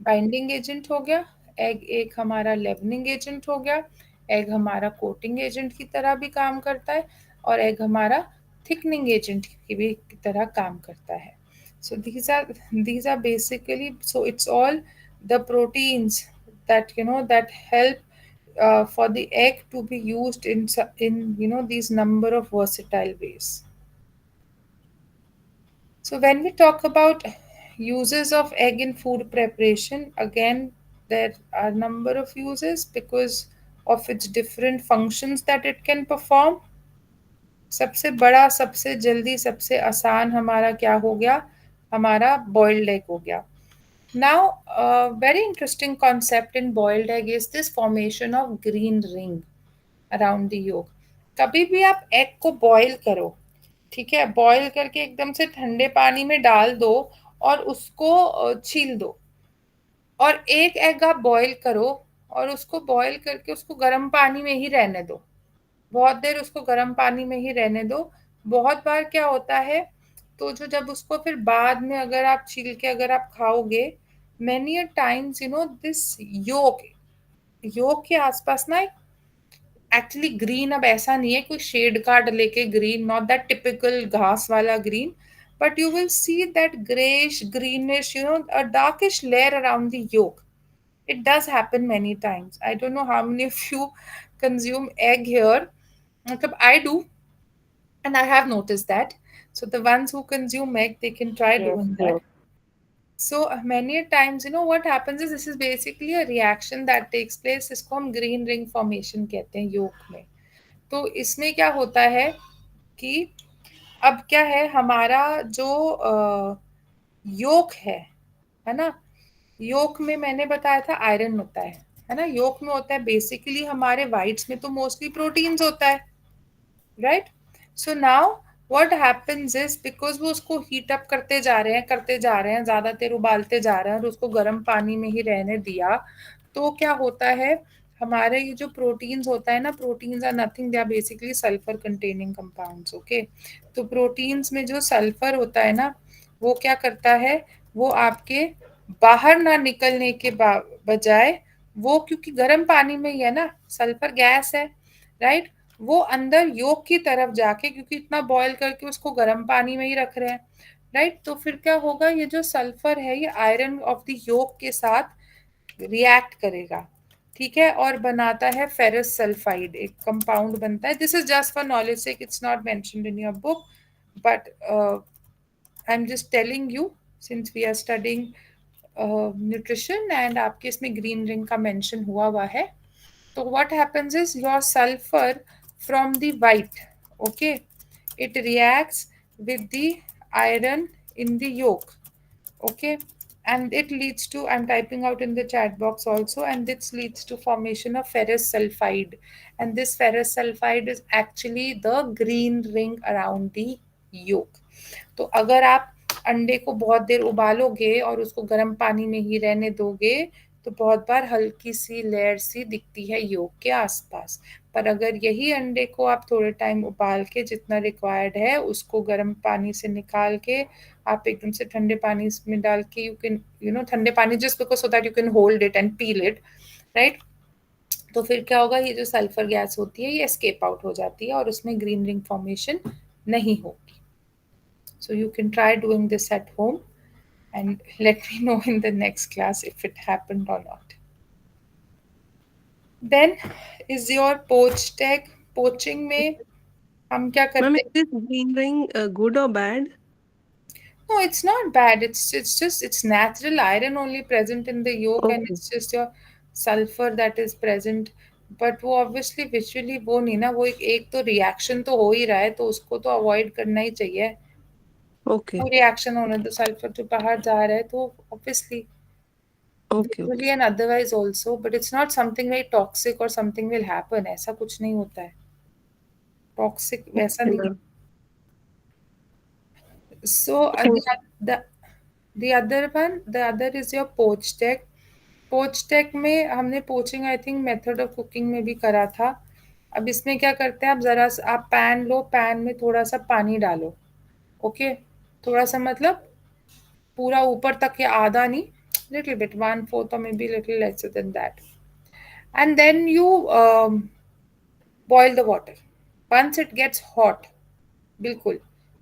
बाइंडिंग एजेंट हो गया, एग एक हमारा लेवनिंग एजेंट हो गया, एग हमारा कोटिंग एजेंट की तरह भी काम करता है, और एग हमारा थिकनिंग एजेंट की भी तरह काम करता है। So these are basically, so it's all the proteins that that help for the egg to be used in these number of versatile ways. So when we talk about uses of egg in food preparation, again there are number of uses because of its different functions that it can perform. सबसे बड़ा, सबसे जल्दी, सबसे आसान हमारा क्या हो गया, हमारा बॉइल्ड एग हो गया। Now very interesting concept in boiled egg is this formation of green ring around the yolk. कभी भी आप एग को बॉईल करो, ठीक है, बॉईल करके एकदम से ठंडे पानी में डाल दो और उसको छील दो, और एक एग आप बॉईल करो और उसको बॉईल करके उसको गर्म पानी में ही रहने दो, बहुत देर उसको गर्म पानी में ही रहने दो। बहुत बार क्या होता है, तो जो जब उसको फिर बाद में अगर आप छील के अगर आप खाओगे, मेनी अ टाइम्स दिस योक के आसपास ना एक्चुअली ग्रीन, अब ऐसा नहीं है कोई शेड कार्ड लेके ग्रीन, नॉट दैट टिपिकल घास वाला green, but you will see that grayish, greenish, a darkish layer around the yolk. It does happen many times. I don't know how many of you consume egg here. I do, and I have noticed that. So the ones who consume egg, they can try doing that. Yes. So many a times, what happens is this is basically a reaction that takes place. इसको हम green ring formation कहते हैं yolk में। तो इसमें क्या होता है कि अब क्या है, हमारा जो योक है ना, योक में मैंने बताया था आयरन होता है ना, योक में होता है बेसिकली, हमारे वाइट्स में तो मोस्टली प्रोटीन्स होता है, right. So now what happens is, because वो उसको हीट अप करते जा रहे हैं, ज्यादा देर उबालते जा रहे हैं और उसको गर्म पानी में ही रहने दिया, तो क्या होता है, हमारे ये जो प्रोटीन्स होता है ना, proteins are nothing, they are basically sulphur containing compounds, okay. तो प्रोटीन्स में जो सल्फर होता है ना, वो क्या करता है, वो आपके बाहर ना निकलने के बजाय वो, क्योंकि गर्म पानी में ही है ना, सल्फर गैस है, राइट, वो अंदर योग की तरफ जाके, क्योंकि इतना बॉयल करके उसको गर्म पानी में ही रख रहे हैं, राइट, तो फिर क्या होगा, ये जो सल्फर है ये आयरन ऑफ द योग के साथ रिएक्ट करेगा, ठीक है, और बनाता है फेरस सल्फाइड, एक कंपाउंड बनता है। This is just for knowledge से, it's not mentioned in your book, but I am just telling you since we are studying nutrition and आपके इसमें ग्रीन रिंग का मेंशन हुआ है। तो what happens is your sulfur from the white, okay, it reacts with the iron in the yolk, okay, and it leads to, I'm typing out in the chat box also, and this leads to formation of ferrous sulfide, and this ferrous sulfide is actually the green ring around the yolk. तो अगर आप अंडे को बहुत देर उबालोगे और उसको गर्म पानी में ही रहने दोगे तो बहुत बार हल्की सी लेयर सी दिखती है योग के आसपास, पर अगर यही अंडे को आप थोड़े टाइम उबाल के जितना रिक्वायर्ड है उसको गर्म पानी से निकाल के आप एकदम से ठंडे पानी में डाल के, यू कैन ठंडे पानी just because so that you can hold it and peel it, right, तो फिर क्या होगा, ये जो सल्फर गैस होती है ये एस्केप आउट हो जाती है और उसमें ग्रीन रिंग फॉर्मेशन नहीं होगी। So you can try doing this at home and let me know in the next class if it happened or not. Then is your poach tag, poaching में हम क्या करते Ma'am, हैं? is this green ring good or bad? No, it's not bad. It's natural iron only present in the yolk, and Okay. it's just your sulfur that is present. But वो obviously visually वो नहीं ना, वो एक तो reaction तो हो ही रहा है, तो उसको तो avoid करना ही चाहिए। Okay. वो reaction होने तो सल्फर जो बाहर जा रहा है तो obviously Okay. visually and otherwise also, but it's not something very toxic or something will happen. ऐसा कुछ नहीं होता है, toxic वैसा Okay, नहीं। ma'am. So the other is your poach tech. पोच टेक में हमने poaching I think method of cooking में भी करा था। अब इसमें क्या करते हैं, आप जरा सा आप पैन लो, पैन में थोड़ा सा पानी डालो, ओके, थोड़ा सा मतलब पूरा ऊपर तक या आधा नहीं, little bit, 1/4 or maybe little lesser than that, and then you boil the water. Once it gets hot, बिल्कुल,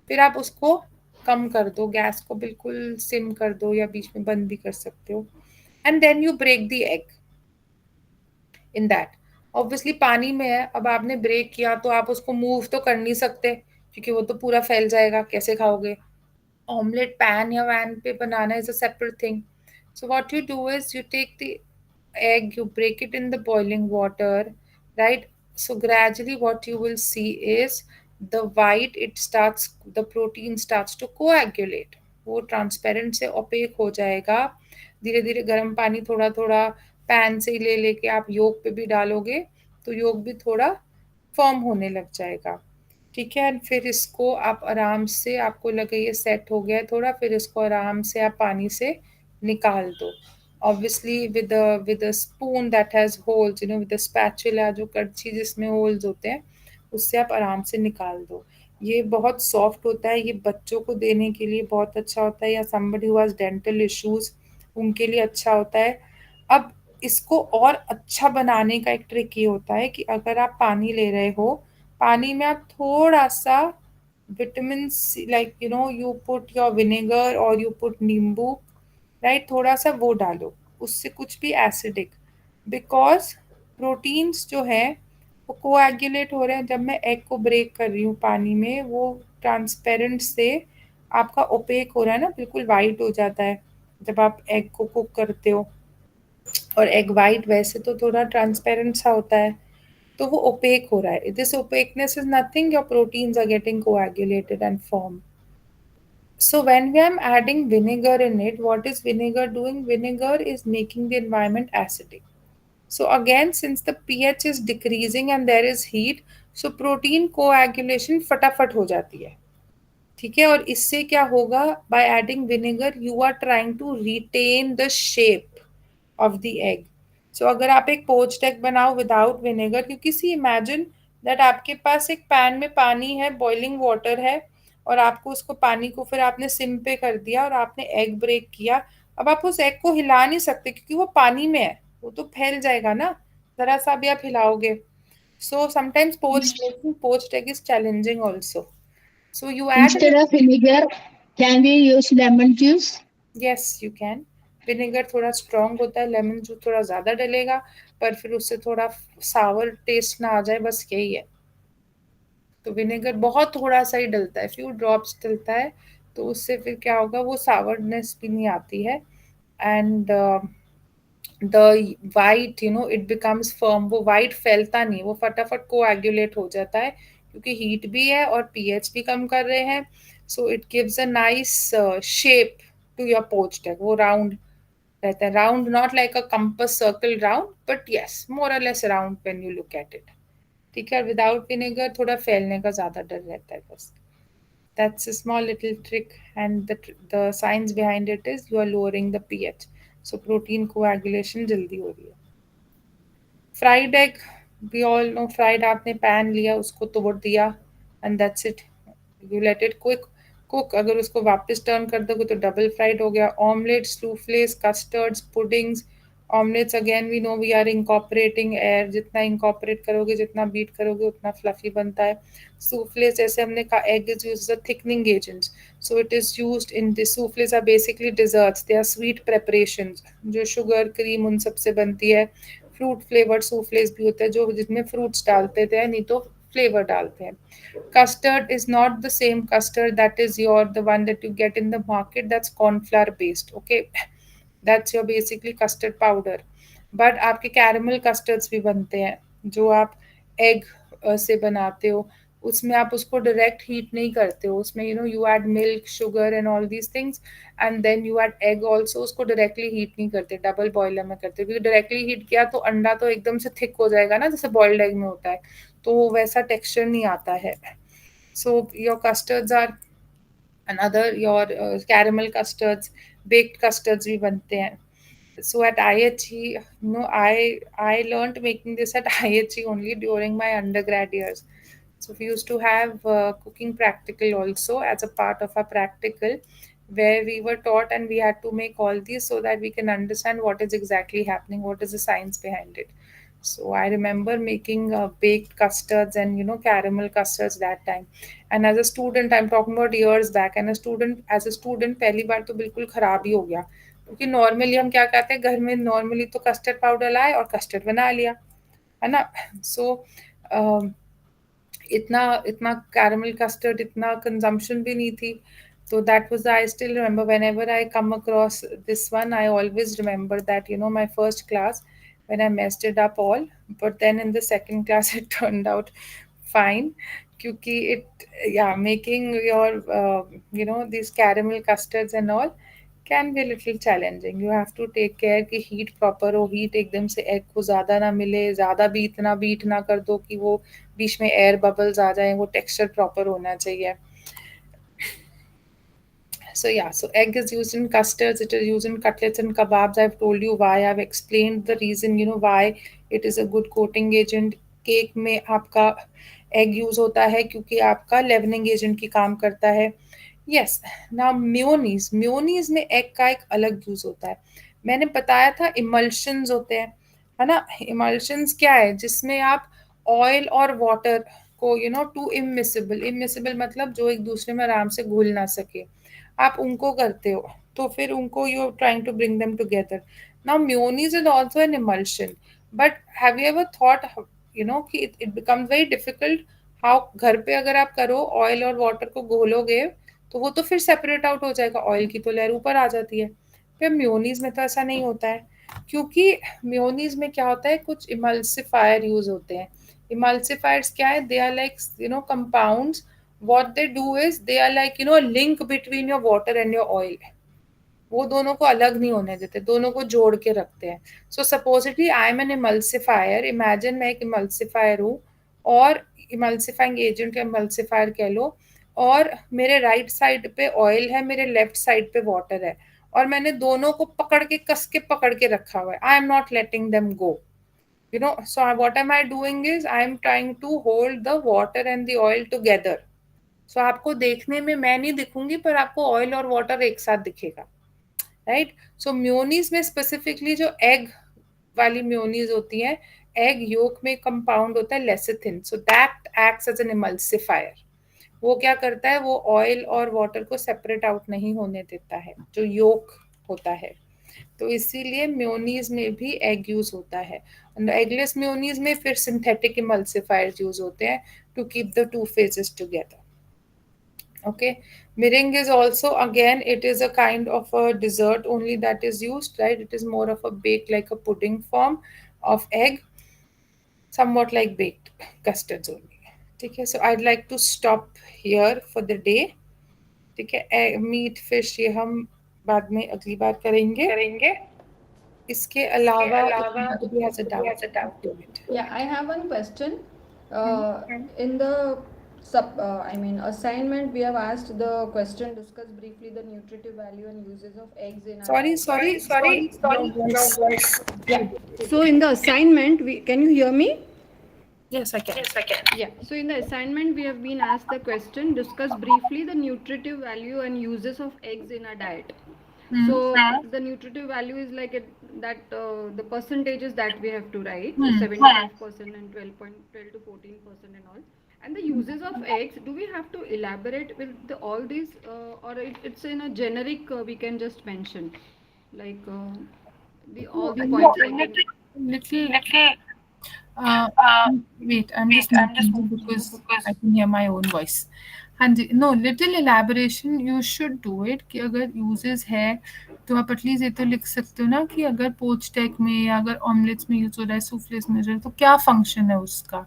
फिर आप उसको कम कर दो, गैस को बिल्कुल सिम कर दो या बीच में बंद भी कर सकते हो, and then you break the egg in that. Obviously पानी में है, अब आपने ब्रेक किया तो आप उसको मूव तो कर नहीं सकते क्योंकि वो तो पूरा फैल जाएगा, कैसे खाओगे? ऑमलेट पैन या वैन पे बनाना is a separate thing. So what you do is you take the egg, you break it in the boiling water, right? So gradually what you will see is the white, the protein starts to coagulate, वो transparent से OPEC हो जाएगा। धीरे धीरे गर्म पानी थोड़ा थोड़ा पैन से ले लेके आप योग पे भी डालोगे तो योग भी थोड़ा फर्म होने लग जाएगा, ठीक है। फिर इसको आप आराम से, आपको लगे ये सेट हो गया है थोड़ा, फिर इसको आराम से आप पानी से निकाल दो। Obviously with a spoon that has holes, with a spatula, जो कड़छी जिसमें होल्स होते हैं, उससे आप आराम से निकाल दो। ये बहुत सॉफ्ट होता है, ये बच्चों को देने के लिए बहुत अच्छा होता है, या somebody who has dental issues उनके लिए अच्छा होता है। अब इसको और अच्छा बनाने का एक ट्रिक ये होता है कि अगर आप पानी ले रहे हो, पानी में आप थोड़ा सा vitamin C, like you put your vinegar और यू पुट नींबू, राइट, थोड़ा सा वो डालो, उससे कुछ भी एसिडिक, बिकॉज प्रोटीन्स जो है वो कोएगुलेट हो रहे हैं। जब मैं एग को ब्रेक कर रही हूँ पानी में, वो ट्रांसपेरेंट से आपका ओपेक हो रहा है ना, बिल्कुल वाइट हो जाता है जब आप एग को कुक करते हो, और एग वाइट वैसे तो थोड़ा ट्रांसपेरेंट सा होता है, तो वो ओपेक हो रहा है। This opaqueness is nothing, your proteins are getting coagulated and form. So when we am adding vinegar in it, what is vinegar doing? Vinegar is making the environment acidic. So again, since the pH is decreasing and there is heat, so protein coagulation फटाफट हो जाती है, ठीक है। और इससे क्या होगा, by adding vinegar you are trying to retain the shape of the egg. So अगर आप एक पोच्ड एग बनाओ विदाउट विनेगर, क्योंकि सी इमेजिन दैट आपके पास एक पैन में पानी है, बॉइलिंग वाटर है, और आपको उसको पानी को फिर आपने सिम पे कर दिया और आपने एग ब्रेक किया, अब आप उस एग को हिला नहीं सकते क्योंकि वो पानी में है, वो तो फैल जाएगा ना, जरा सा भी आप हिलाओगे. So sometimes making poached egg is challenging also. So you add Instead of vinegar, can we use lemon juice? yes you can. Vinegar थोड़ा स्ट्रांग होता है, लेमन जूस थोड़ा ज्यादा डलेगा, पर फिर उससे थोड़ा सावर टेस्ट ना आ जाए, बस यही है. तो विनेगर बहुत थोड़ा सा ही डलता है, फ्यू ड्रॉप्स डलता है, तो उससे फिर क्या होगा, वो सावरनेस भी नहीं आती है. And the white it becomes firm, वो वाइट फैलता नहीं, वो फटाफट कोएगुलेट हो जाता है क्योंकि हीट भी है और पीएच भी कम कर रहे हैं. So it gives a nice shape to your poached egg. वो राउंड रहता है, round not like a compass circle round, but yes more or less round when you look at it. ठीक है, विदाउट विनेगर थोड़ा फैलने का ज्यादा डर रहता है बस. That's a small little trick, and the science behind it is you are lowering the pH, so protein coagulation जल्दी हो रही है. Fried egg, we all know, fried आपने पैन लिया, उसको तोड़ दिया, and that's it. You let it cook. अगर उसको वापस टर्न कर दोगे तो डबल फ्राइड हो गया. Omelettes, souffles, custards, puddings. Omelettes again we know we are incorporating air, जितना इंकॉपरेट करोगे, जितना बीट करोगे, उतना फ्लफी बनता है. सूफ्लेस, जैसे हमने कहा, egg is used as a thickening agent, so it is used in this. Souffles are basically desserts, they are sweet preparations जो शुगर, क्रीम, उन सब से बनती है. फ्रूट फ्लेवर्ड सूफ्लेस भी होता है जो जिसमें फ्रूट्स डालते थे, नहीं तो फ्लेवर डालते हैं. Custard is not the same custard that is the one that you get in the market. That's corn flour based. Okay, that's your basically custard powder. But आपके caramel custards भी बनते हैं जो आप egg से बनाते हो. उसमें आप उसको डायरेक्ट हीट नहीं करते हो, उसमें you add milk, sugar and all these things, and then you add egg also. उसको डायरेक्टली हीट नहीं करते, डबल बॉयलर में करते हो, क्योंकि डायरेक्टली हीट किया तो अंडा तो एकदम से थिक हो जाएगा ना, जैसे बॉइल्ड एग में होता है, तो वैसा टेक्सचर नहीं आता है. So your custards are another, your caramel custards, baked custards भी बनते हैं. So at IHE, I learned making this at IHE only during my undergrad years. So we used to have cooking practical also as a part of our practical, where we were taught and we had to make all these so that we can understand what is exactly happening, what is the science behind it. So I remember making baked custards and caramel custards that time. And as a student, I'm talking about years back. And as a student, पहली बार तो बिल्कुल खराब ही हो गया, क्योंकि normally हम क्या कहते हैं घर में, नॉर्मली तो कस्टर्ड पाउडर लाए और कस्टर्ड बना लिया, है ना. सो इतना इतना कैरमल कस्टर्ड इतना कंजम्पशन भी नहीं थी. So that was, I still remember, whenever I come across this one, I always remember that, my first class when I messed it up all, but then in the second class it turned out fine. Kyuki making your, these caramel custards and all can be a little challenging. You have to take care कि heat proper हो, heat एकदम से egg को ज़्यादा ना मिले, ज़्यादा भी इतना बीट ना कर दो कि वो बीच में air bubbles आ जाए, वो texture proper होना चाहिए. So egg is used in custards, it is used in cutlets and kebabs. I've told you why, I've explained the reason, why it is a good coating agent. Cake में आपका egg use होता है क्योंकि आपका leavening agent की काम करता है. Yes, now मेयोनीज में egg का एक अलग यूज होता है. मैंने बताया था emulsions होते हैं, है ना. emulsions क्या है, जिसमें आप ऑयल और वाटर को टू इमिसिबल मतलब जो एक दूसरे में आराम से घुल ना सके, आप उनको करते हो, तो फिर उनको you are trying to bring them together. Now mayonnaise is also an emulsion, but have you ever thought कि it becomes very difficult how, घर पे अगर आप करो ऑयल और वाटर को घोलोगे तो वो तो फिर सेपरेट आउट हो जाएगा, ऑयल की तो लेयर ऊपर आ जाती है. फिर मेयोनीज में तो ऐसा नहीं होता है, क्योंकि मेयोनीज में क्या होता है, कुछ इमल्सिफायर यूज होते हैं. Emulsifiers क्या है, they are like compounds. What they do is they are like a link between your water and your oil. वो दोनों को अलग नहीं होने देते, दोनों को जोड़ के रखते हैं. So supposedly I am an emulsifier. Imagine मैं एक emulsifier हूँ और emulsifying agent या emulsifier कह लो, और मेरे राइट साइड पे ऑयल है, मेरे लेफ्ट साइड पे वाटर है, और मैंने दोनों को पकड़ के कस के पकड़ के रखा हुआ है. I am not letting them go. So what am I doing is I am trying to hold the water and the oil together. सो आपको देखने में मैं नहीं दिखूंगी, पर आपको ऑयल और वाटर एक साथ दिखेगा, राइट। सो म्योनीज में स्पेसिफिकली जो एग वाली म्योनीज होती है, एग योक में कंपाउंड होता है lecithin, so that acts as an emulsifier. वो क्या करता है, वो ऑयल और वाटर को सेपरेट आउट नहीं होने देता है, जो योक होता है। तो इसीलिए म्योनीज में भी एग यूज होता है। एगलेस म्योनीज में फिर सिंथेटिक इमल्सिफायर्स यूज होते हैं to keep the two phases together. Okay, meringue is also, again, it is a kind of a dessert only that is used, right? It is more of a baked, like a pudding form of egg, somewhat like baked custards only. Okay, so I'd like to stop here for the day. ठीक है, meat fish ये हम बाद में अगली बार करेंगे। इसके अलावा anybody has a doubt? Yeah, I have one question. In the assignment, we have asked the question, discuss briefly the nutritive value and uses of eggs in our diet. Sorry. Yeah. So in the assignment, can you hear me? Yes, I can. Yeah. So in the assignment, we have been asked the question, discuss briefly the nutritive value and uses of eggs in our diet. So the nutritive value is like the percentages that we have to write, 75% and 12 to 14% and all. And the uses of eggs, do we have to elaborate with all these, or it's in a generic? We can just mention, like all the points. Little. Wait, I'm just making it because I can hear my own voice. हाँ जी, no, little elaboration you should do it कि अगर uses है तो आप at least ये तो लिख सकते हो ना कि अगर पोच टेक में या अगर ऑमलेट्स में यूज हो रहा है, सूफ्लेस में यूज हो रहा है, तो क्या फंक्शन है उसका,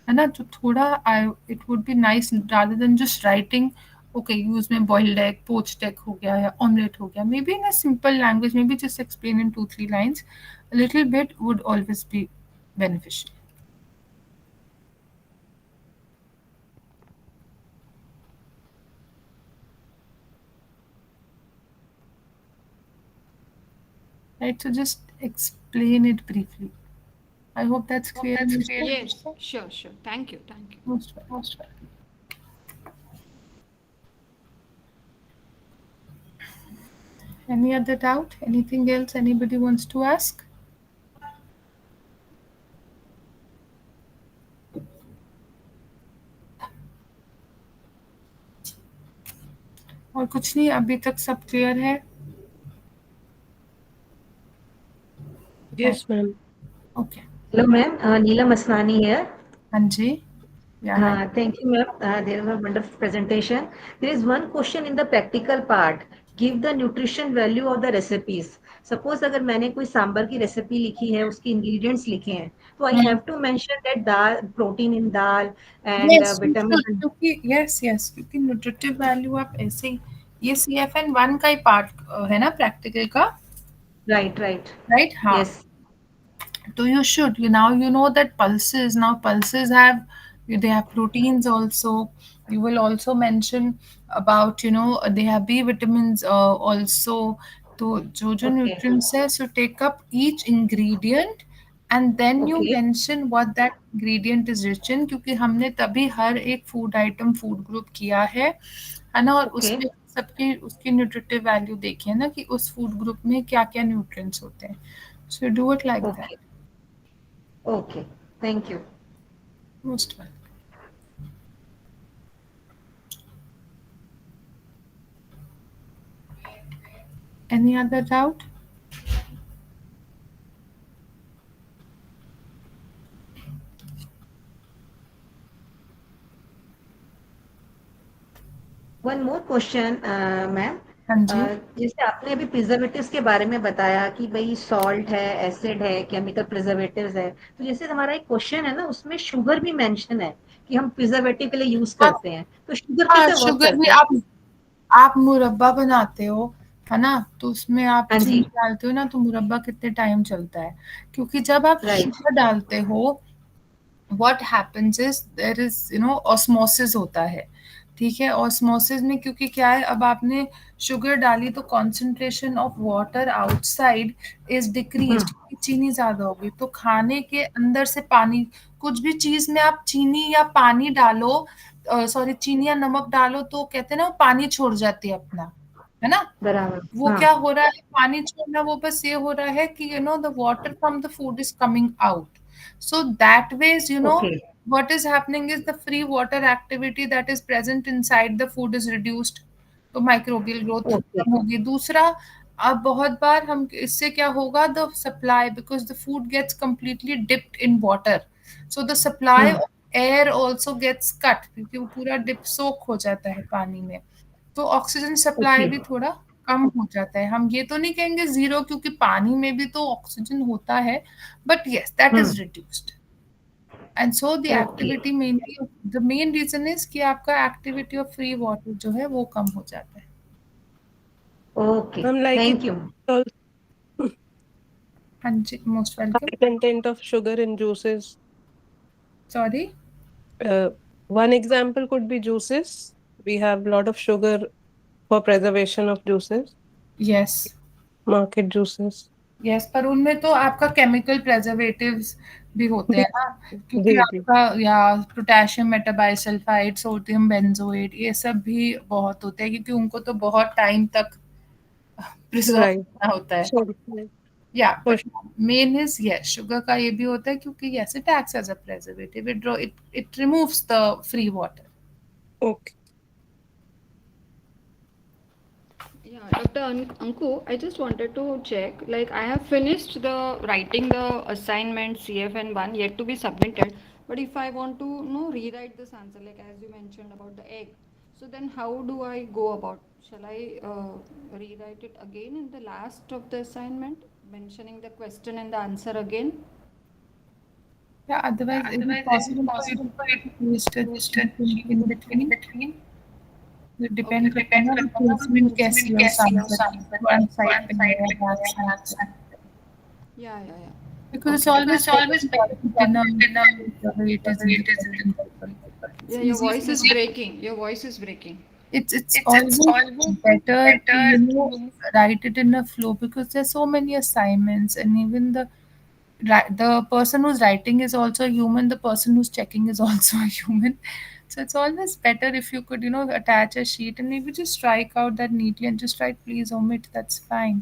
है ना। तो थोड़ा it would be nice rather than just writing okay use में बॉइल्ड एग, पोच टेक हो गया या ऑमलेट हो गया, may be in a simple language, may be just explain in 2-3 lines, little bit would always be beneficial. Right, so just explain it briefly. I hope that's clear. Yes, sure. Thank you. Most welcome. Any other doubt? Anything else anybody wants to ask? और कुछ नहीं, अभी तक सब clear है? Yes, ma'am. Okay. Hello, ma'am. Neelam Asnani here. हाँ जी. Yeah. Thank you, ma'am. There was a wonderful presentation. There is one question in the practical part. Give the nutrition value of the recipes. Suppose अगर मैंने कोई सांबर की recipe लिखी है, उसके ingredients लिखे हैं, तो I have to mention that dal, protein in dal and vitamin. Yes, क्योंकि न्यूट्रिटिव वैल्यू आप ऐसे ही, ये CFN1 का ही पार्ट है ना प्रैक्टिकल का. Right. हाँ. Yes. So you should, now you know that pulses have, they have proteins also. You will also mention about, they have B vitamins also. So जो nutrients है, so take up each ingredient and then you mention what that ingredient is rich in, क्योंकि हमने तभी हर एक food item food group किया है ना, और उसमें सबकी उसकी न्यूट्रिटिव वैल्यू देखी है ना कि उस फूड ग्रुप में क्या क्या न्यूट्रिएंट्स होते हैं. So do it like that. Okay. Thank you. Most welcome. Any other doubt? One more question, ma'am. हाँ जी. जैसे आपने अभी प्रिजर्वेटिव्स के बारे में बताया कि भाई सॉल्ट है, एसिड है, केमिकल प्रिजर्वेटिव्स है, तो जैसे हमारा एक क्वेश्चन है ना, उसमें शुगर भी मेंशन है कि हम प्रिजर्वेटिव के लिए यूज करते हैं, तो शुगर कैसे वर्क करते हैं? आप मुरब्बा बनाते हो है ना, तो उसमें आप चीनी डालते हो ना, तो मुरब्बा कितने टाइम चलता है, क्योंकि जब आप शुगर डालते हो what happens is there is osmosis होता है, ठीक है. ऑस्मोसिस में क्योंकि क्या है, अब आपने शुगर डाली तो concentration of water outside is decreased, चीनी ज्यादा होगी, तो खाने के अंदर से पानी, कुछ भी चीज में आप चीनी या पानी डालो सॉरी चीनी या नमक डालो तो कहते हैं ना पानी छोड़ जाती है अपना, है ना? बराबर। वो हाँ। क्या हो रहा है, पानी छोड़ना वो बस ये हो रहा है कि the water from the food is coming out. So that ways, Okay. what is happening is the free water activity that is present inside the food is reduced. तो माइक्रोबियल ग्रोथ Okay. कम होगी. दूसरा, अब बहुत बार हम इससे क्या होगा, the supply, because the food gets completely dipped in water, so the supply of air also gets cut, क्योंकि वो पूरा डिप सोक हो जाता है पानी में, तो ऑक्सीजन सप्लाई Okay. भी थोड़ा कम हो जाता है. हम ये तो नहीं कहेंगे जीरो, क्योंकि पानी में भी तो ऑक्सीजन होता है, but yes that is reduced. And so the activity mainly, the main reason is कि आपका एक्टिविटी ऑफ फ्री वाटर जो है वो कम हो जाता है. Okay. Like Thank you. हाँ जी, most welcome. content of sugar in juices. Sorry? One example could be juices. We have a lot of sugar for preservation of juices. Yes. Market juices. Yes, पर उनमें तो आपका chemical preservatives भी होते हैं ना, क्योंकि आपका या पोटेशियम मेटाबाइसल्फाइड, सोडियम बेंजोएट, ये सब भी बहुत होते हैं, क्योंकि उनको तो बहुत टाइम तक प्रिजर्व करना होता है. या मेन इज यस, शुगर का ये भी होता है, क्योंकि yes it acts as a preservative, it removes the free water. Okay. Yeah, Dr. Anku, I just wanted to check, like I have finished the writing the assignment CFN1 yet to be submitted, but if I want to rewrite this answer, like as you mentioned about the egg, so then how do I go about? Shall I rewrite it again in the last of the assignment, mentioning the question and the answer again? Yeah, otherwise it is possible for you to paste it in between. It depends on the placement कैसी हो, one side पे है या back side. Yeah. Because it's always dinner. Yeah, your voice is breaking. Your voice is breaking. It's always better to write it in a flow, because there's so many assignments, and even the person who's writing is also a human. The person who's checking is also a human. So it's always better if you could, attach a sheet and maybe just strike out that neatly and just write please omit. That's fine.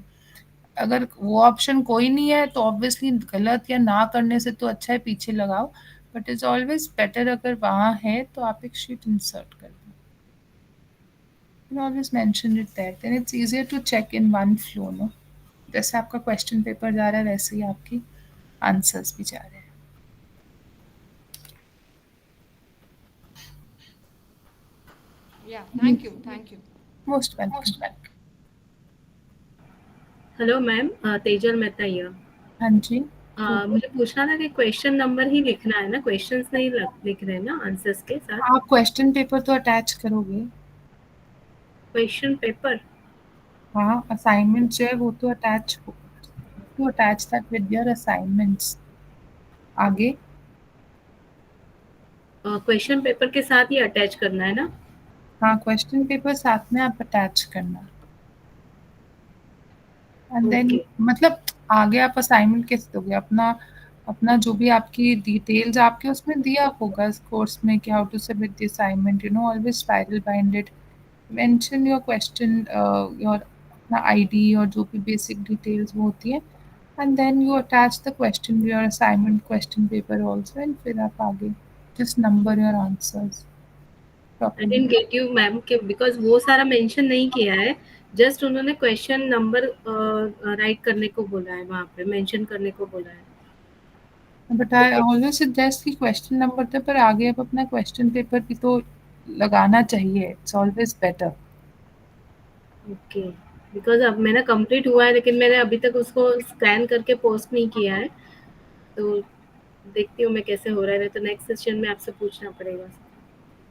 अगर वो option कोई नहीं है तो obviously गलत या ना करने से तो अच्छा है पीछे लगाओ, बट इट्स ऑलवेज बेटर अगर वहाँ है तो आप एक शीट इंसर्ट कर दो. You always mention it there, then it's easier to check in one flow, no? जैसे आपका क्वेश्चन पेपर जा रहा है वैसे ही आपकी आंसर्स भी जा रहे हैं. Yeah, thank you. Most welcome. Hello ma'am, Tejal Mehta here. हाँ जी. मुझे पूछना था कि क्वेश्चन नंबर ही लिखना है ना, क्वेश्चंस नहीं लिख रहे ना आंसर्स के साथ? आप क्वेश्चन पेपर तो अटैच करोगे. Question paper? हाँ, असाइनमेंट जो है वो तो attach to attach that with your assignments. आगे क्वेश्चन पेपर के साथ ही अटैच करना है ना? हाँ, क्वेश्चन पेपर साथ में आप अटैच करना. एंड देन मतलब आगे आप असाइनमेंट कैसे दोगे? अपना जो भी आपकी डिटेल्स आपके उसमें दिया होगा कोर्स में कि how to submit the assignment, always spiral binded, mention your question, your अपना आईडी और जो भी बेसिक डिटेल्स वो होती है, and then you attach the question to your assignment question paper also, and फिर आप आगे just number your answers. I didn't get you ma'am, के because वो सारा मेंशन नहीं किया है, जस्ट उन्होंने क्वेश्चन नंबर राइट करने को बोला है, वहाँ पे मेंशन करने को बोला है. But I always suggest कि क्वेश्चन नंबर थे, पर आगे आप अपना क्वेश्चन पेपर भी तो लगाना चाहिए. It's always better. Okay, because अब मेरा कंप्लीट हुआ है, लेकिन मैंने अभी तक उसको स्कैन करके पोस्ट नहीं किया है, तो देखती हूँ मैं कैसे हो रहा है, तो नेक्स्ट सेशन में आपसे पूछना पड़ेगा.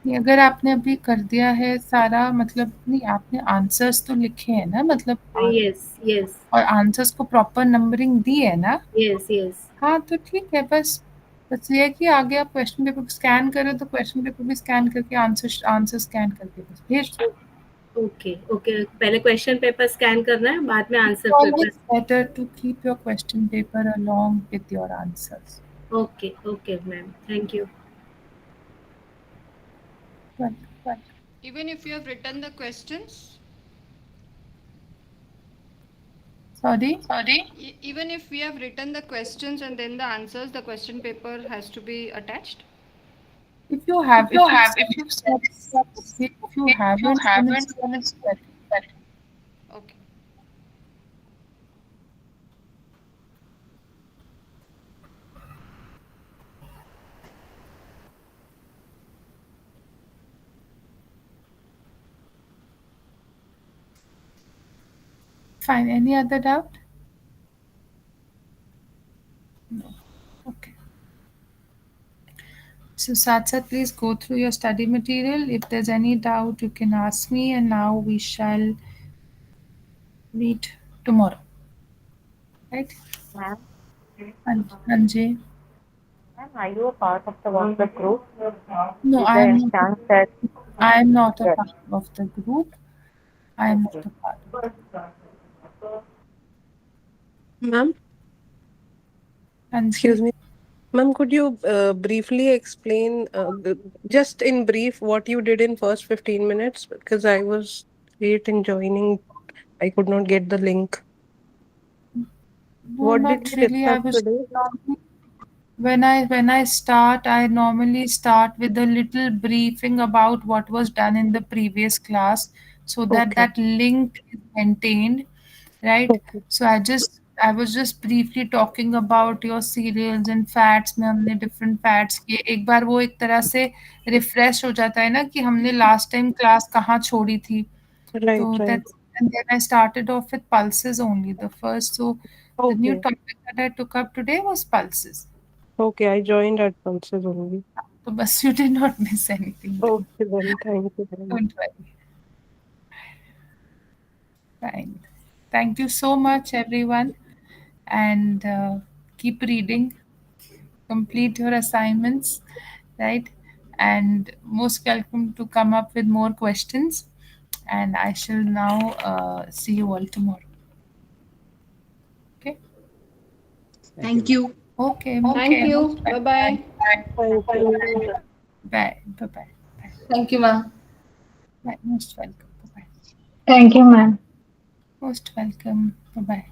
अगर आपने अभी कर दिया है सारा, मतलब नहीं, आपने आंसर्स तो लिखे हैं ना, मतलब यस, और आंसर्स को प्रॉपर नंबरिंग दी है ना? यस. हाँ, तो ठीक है. बस ये है कि आगे आप क्वेश्चन पेपर स्कैन करो तो क्वेश्चन पेपर भी स्कैन करके आंसर स्कैन करके बस भेज दो. ओके, पहले क्वेश्चन पेपर स्कैन करना है, बाद में answer paper. Better to keep your question paper along with your answers. Okay ma'am, thank you. Even if you have written the questions? Sorry? Even if we have written the questions and then the answers, the question paper has to be attached? If you haven't, then it's better. Okay. Fine. Any other doubt? No. Okay. So Satsat, please go through your study material. If there's any doubt, you can ask me, and now we shall meet tomorrow. Right? Ma'am, Anjay? ma'am, are you a part of the WhatsApp group? No, Is I there am any not. chance that I am not a Yes. part of the group. I am not a part. Ma'am, Anjay? excuse me. Ma'am, could you briefly explain, just in brief, what you did in first 15 minutes? Because I was late in joining. I could not get the link. No, What not did we really. I discuss was today? when I start, I normally start with a little briefing about what was done in the previous class, so that Okay. that link is maintained, right? Okay. So I was just briefly talking about your cereals and fats में हमने different fats किए एक बार वो एक तरह से refresh हो जाता है ना कि हमने last time class कहाँ छोड़ी थी Right, so right. that's and then I started off with pulses only the first so the new Okay. topic that I took up today was pulses. Okay, I joined at Pulses only. So, but you did not miss anything. Okay, then thank you very much. Don't worry. Fine. Thank you so much, everyone, and keep reading. Complete your assignments, right? And most welcome to come up with more questions. And I shall now see you all tomorrow. Okay. Thank you. Okay. Thank you. Bye-bye. Thank you. Bye. Bye. Thank you, ma'am. Bye. Most welcome. Bye. Thank you, ma'am. Most welcome. Bye.